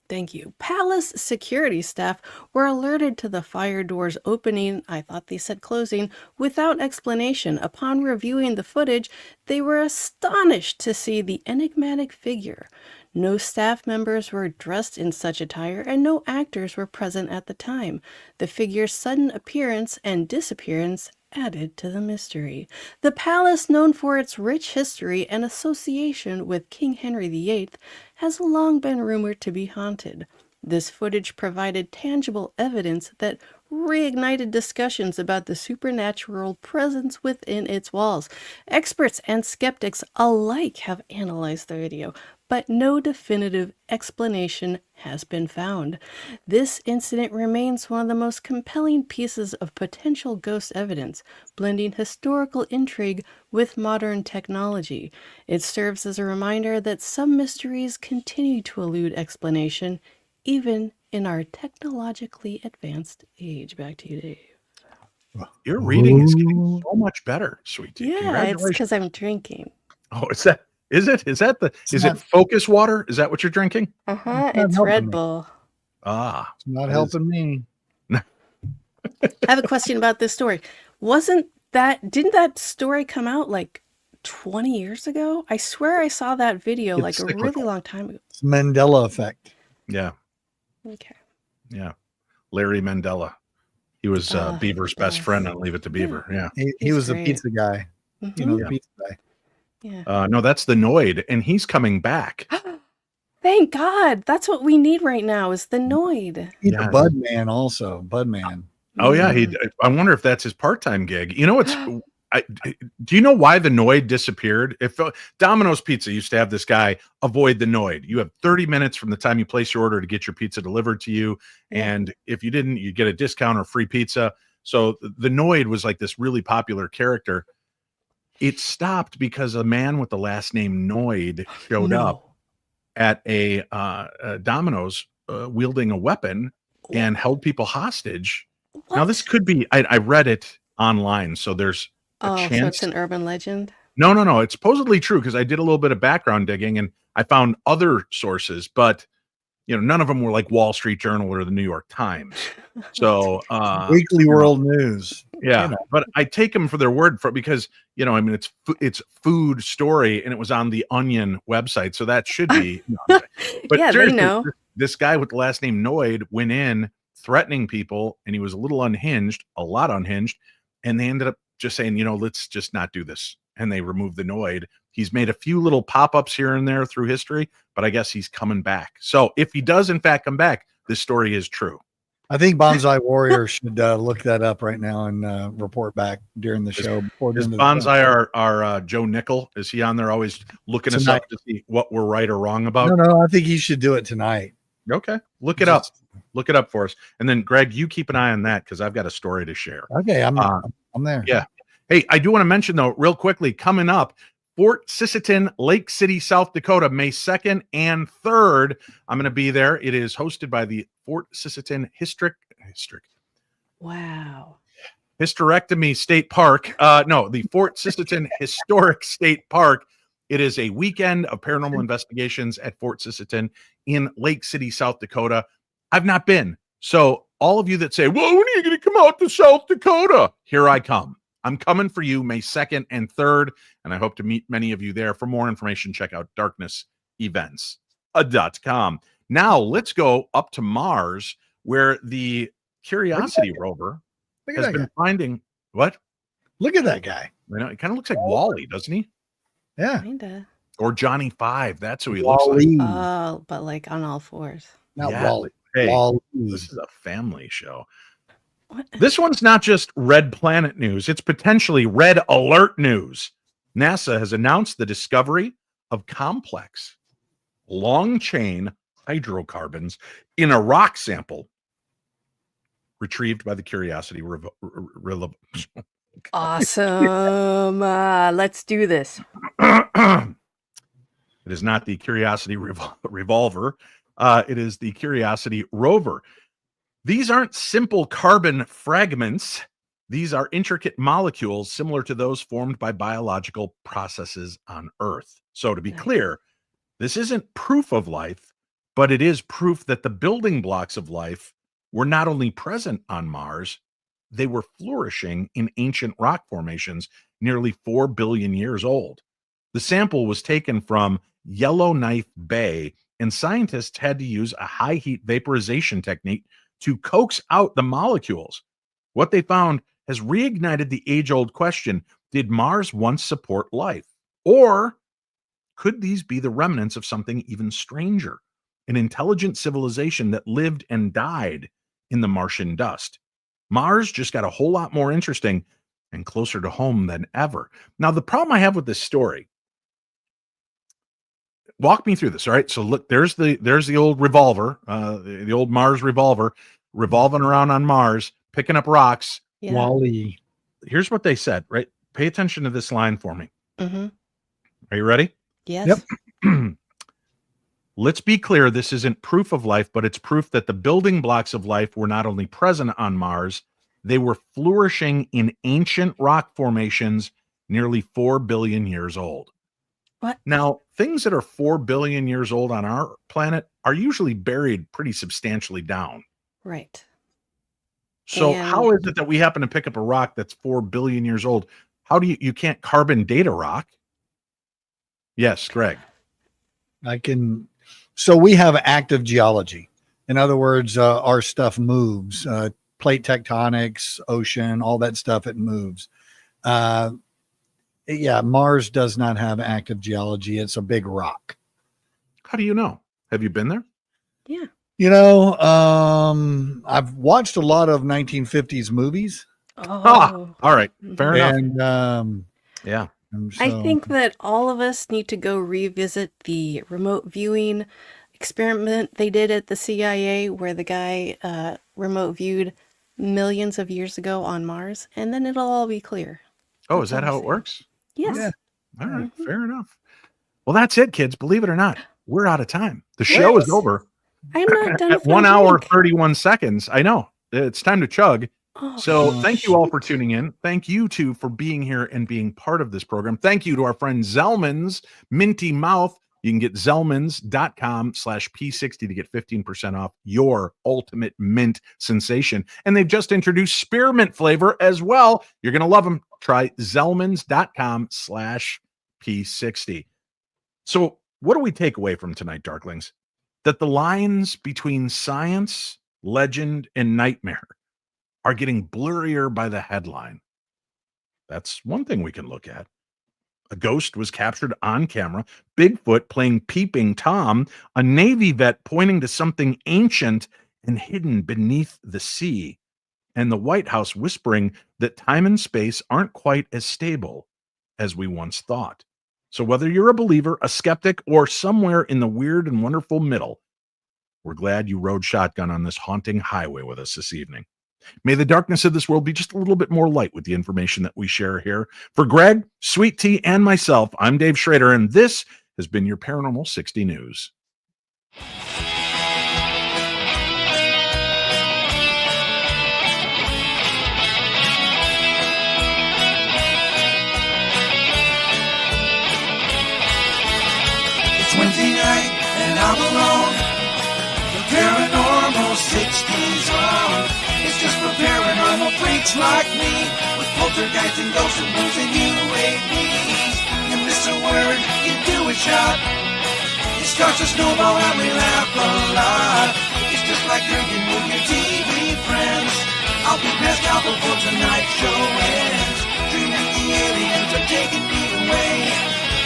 Thank you. Palace security staff were alerted to the fire doors opening, I thought they said closing, without explanation. Upon reviewing the footage, they were astonished to see the enigmatic figure. No staff members were dressed in such attire, and no actors were present at the time. The figure's sudden appearance and disappearance added to the mystery. The palace, known for its rich history and association with King Henry VIII, has long been rumored to be haunted. This footage provided tangible evidence that reignited discussions about the supernatural presence within its walls. Experts and skeptics alike have analyzed the video, but no definitive explanation has been found. This incident remains one of the most compelling pieces of potential ghost evidence, blending historical intrigue with modern technology. It serves as a reminder that some mysteries continue to elude explanation, even in our technologically advanced age. Back to you, Dave. Your reading is getting so much better, Sweet Tea. Yeah, it's Congratulations. because I'm drinking. Oh, is it? Is it focus water? Is that what you're drinking? Uh-huh, not it's helping Red me. Bull. Ah, It's not That helping me. I have a question about this story. Didn't that story come out like 20 years ago? I swear I saw that video It's like a cyclical. really long time ago. It's Mandela effect. yeah, Okay. yeah. Larry Mandela. He was Beaver's best yes. friend on Leave It to Beaver. Yeah. He He's was the great. pizza guy. You Mhm. know, the pizza guy. Yeah. No, that's the Noid, and he's coming back. Thank God. That's what we need right now is the Noid. He's Yeah. a Bud Man also. Bud Man. Oh yeah, Mm. I wonder if that's his part-time gig. You know, do you know why the Noid disappeared? If Domino's Pizza used to have this guy avoid the Noid. You have 30 minutes from the time you place your order to get your pizza delivered to you, and if you didn't, you get a discount or free pizza. So the Noid was like this really popular character. It stopped because a man with the last name Noid showed up at a Domino's wielding a weapon and held people hostage. What? Now this could be, I read it online, so there's a chance. So it's an urban legend? No. It's supposedly true because I did a little bit of background digging and I found other sources, but none of them were like Wall Street Journal or the New York Times. So Weekly World News. Yeah, but I take them for their word for it because it's food story and it was on the Onion website, so that should be. But yeah, they know. This guy with the last name Noid went in threatening people, and he was a lot unhinged, and they ended up just saying, let's just not do this, and they removed the Noid. He's made a few little pop-ups here and there through history, but I guess he's coming back. So if he does in fact come back, this story is true. I think Bonsai Warrior should look that up right now and report back during the show. Is Bonsai our Joe Nickel? Is he on there always looking us up to see what we're right or wrong about? No, I think he should do it tonight. Okay, look it up. Look it up for us. And then Greg, you keep an eye on that because I've got a story to share. Okay, I'm there. Yeah. Hey, I do want to mention though, real quickly, coming up, Fort Sisseton, Lake City, South Dakota, May 2nd and 3rd. I'm going to be there. It is hosted by the Fort Sisseton Wow. Hysterectomy State Park. The Fort Sisseton Historic State Park. It is a weekend of paranormal investigations at Fort Sisseton in Lake City, South Dakota. I've not been. So all of you that say, well, when are you going to come out to South Dakota? Here I come. I'm coming for you May 2nd and 3rd, and I hope to meet many of you there. For more information, check out darknessevents.com. Now, let's go up to Mars, where the Curiosity rover has been finding... What? Look at that guy. It kind of looks like Wally, doesn't he? Yeah. Kinda. Or Johnny Five. That's who he looks like. Oh, but like on all fours. Not Yeah. Wally. Hey, Wally. this is a family show. What? This one's not just Red Planet news. It's potentially Red Alert news. NASA has announced the discovery of complex long-chain hydrocarbons in a rock sample retrieved by the Curiosity Awesome. Let's do this. It is not the Curiosity revolver. It is the Curiosity rover. These aren't simple carbon fragments. These are intricate molecules similar to those formed by biological processes on Earth. So to be clear, this isn't proof of life, but it is proof that the building blocks of life were not only present on Mars, they were flourishing in ancient rock formations nearly 4 billion years old. The sample was taken from Yellowknife Bay, and scientists had to use a high heat vaporization technique to coax out the molecules. What they found has reignited the age-old question, did Mars once support life? Or could these be the remnants of something even stranger, an intelligent civilization that lived and died in the Martian dust? Mars just got a whole lot more interesting and closer to home than ever. Now, the problem I have with this story, walk me through this. All right. So look, there's the old revolver, the old Mars revolver revolving around on Mars, picking up rocks. Yeah. Wally. Here's what they said, right? Pay attention to this line for me. Mm-hmm. Are you ready? Yes. Yep. Let's be clear. This isn't proof of life, but it's proof that the building blocks of life were not only present on Mars, they were flourishing in ancient rock formations nearly 4 billion years old. What? Now, things that are 4 billion years old on our planet are usually buried pretty substantially down. Right. So And- how is it that we happen to pick up a rock that's 4 billion years old? How do you can't carbon date a rock? Yes, Greg. So we have active geology. In other words, our stuff moves, plate tectonics, ocean, all that stuff, it moves. Mars does not have active geology. It's a big rock. How do you know? Have you been there? Yeah. I've watched a lot of 1950s movies. Oh. All right. Fair enough. And Yeah. I think that all of us need to go revisit the remote viewing experiment they did at the CIA where the guy remote viewed millions of years ago on Mars, and then it'll all be clear. Oh, is that how it works? Yes. Yeah. All right. Fair enough. Well, that's it, kids. Believe it or not, we're out of time. The show is over. I'm not done At with my 1 hour, drink. 31 seconds. I know. It's time to chug. Oh, So thank you all for tuning in. Thank you two for being here and being part of this program. Thank you to our friend Zellman's Minty Mouth. You can get Zellmans.com/P60 to get 15% off your ultimate mint sensation. And they've just introduced spearmint flavor as well. You're going to love them. Try Zellmans.com/P60. So what do we take away from tonight, Darklings? That the lines between science, legend, and nightmare are getting blurrier by the headline. That's one thing we can look at. A ghost was captured on camera, Bigfoot playing Peeping Tom, a Navy vet pointing to something ancient and hidden beneath the sea, and the White House whispering that time and space aren't quite as stable as we once thought. So whether you're a believer, a skeptic, or somewhere in the weird and wonderful middle, we're glad you rode shotgun on this haunting highway with us this evening. May the darkness of this world be just a little bit more light with the information that we share here. For Greg, Sweet Tea, and myself, I'm Dave Schrader, and this has been your Paranormal 60 News. It's Wednesday night, and I'm alone. The Paranormal 60's on. It's just for paranormal freaks like me, with poltergeists and ghosts and blues and UAPs. You miss a word, you do a shot. It starts a snowball and we laugh a lot. It's just like drinking with your TV friends. I'll be passed out before tonight's show ends. Dreaming the aliens are taking me away.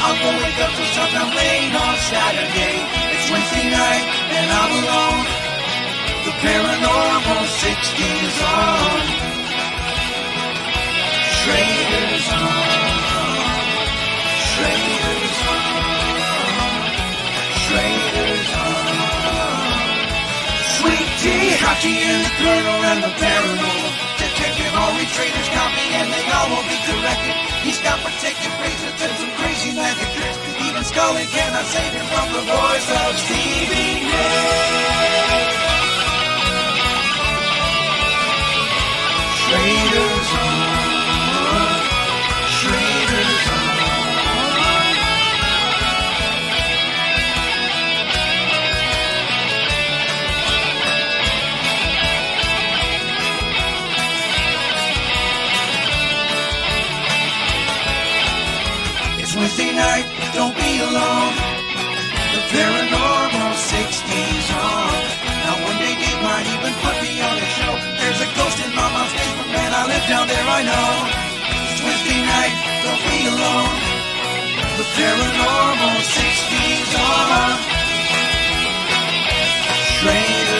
I'll go wake up till sometime late on Saturday. It's Wednesday night and I'm alone. The Paranormal 60's on. Schrader's on. Schrader's on. Schrader's on. Sweet Tea, Hachi and the Colonel and the Paranormal Detective, all these traders copy and they all will be corrected. He's got protective razors and some crazy magic tricks. Even Scully cannot save him from the voice of Stevie Nicks. Schrader's on. Schrader's on. It's Wednesday night, don't be alone. The Paranormal 60's on. Now one day Dave might even put me on his show. There's a ghost in my mom's basement, man, I live down there, I know. It's Wednesday night, don't be alone. The Paranormal 60's on. Schrader.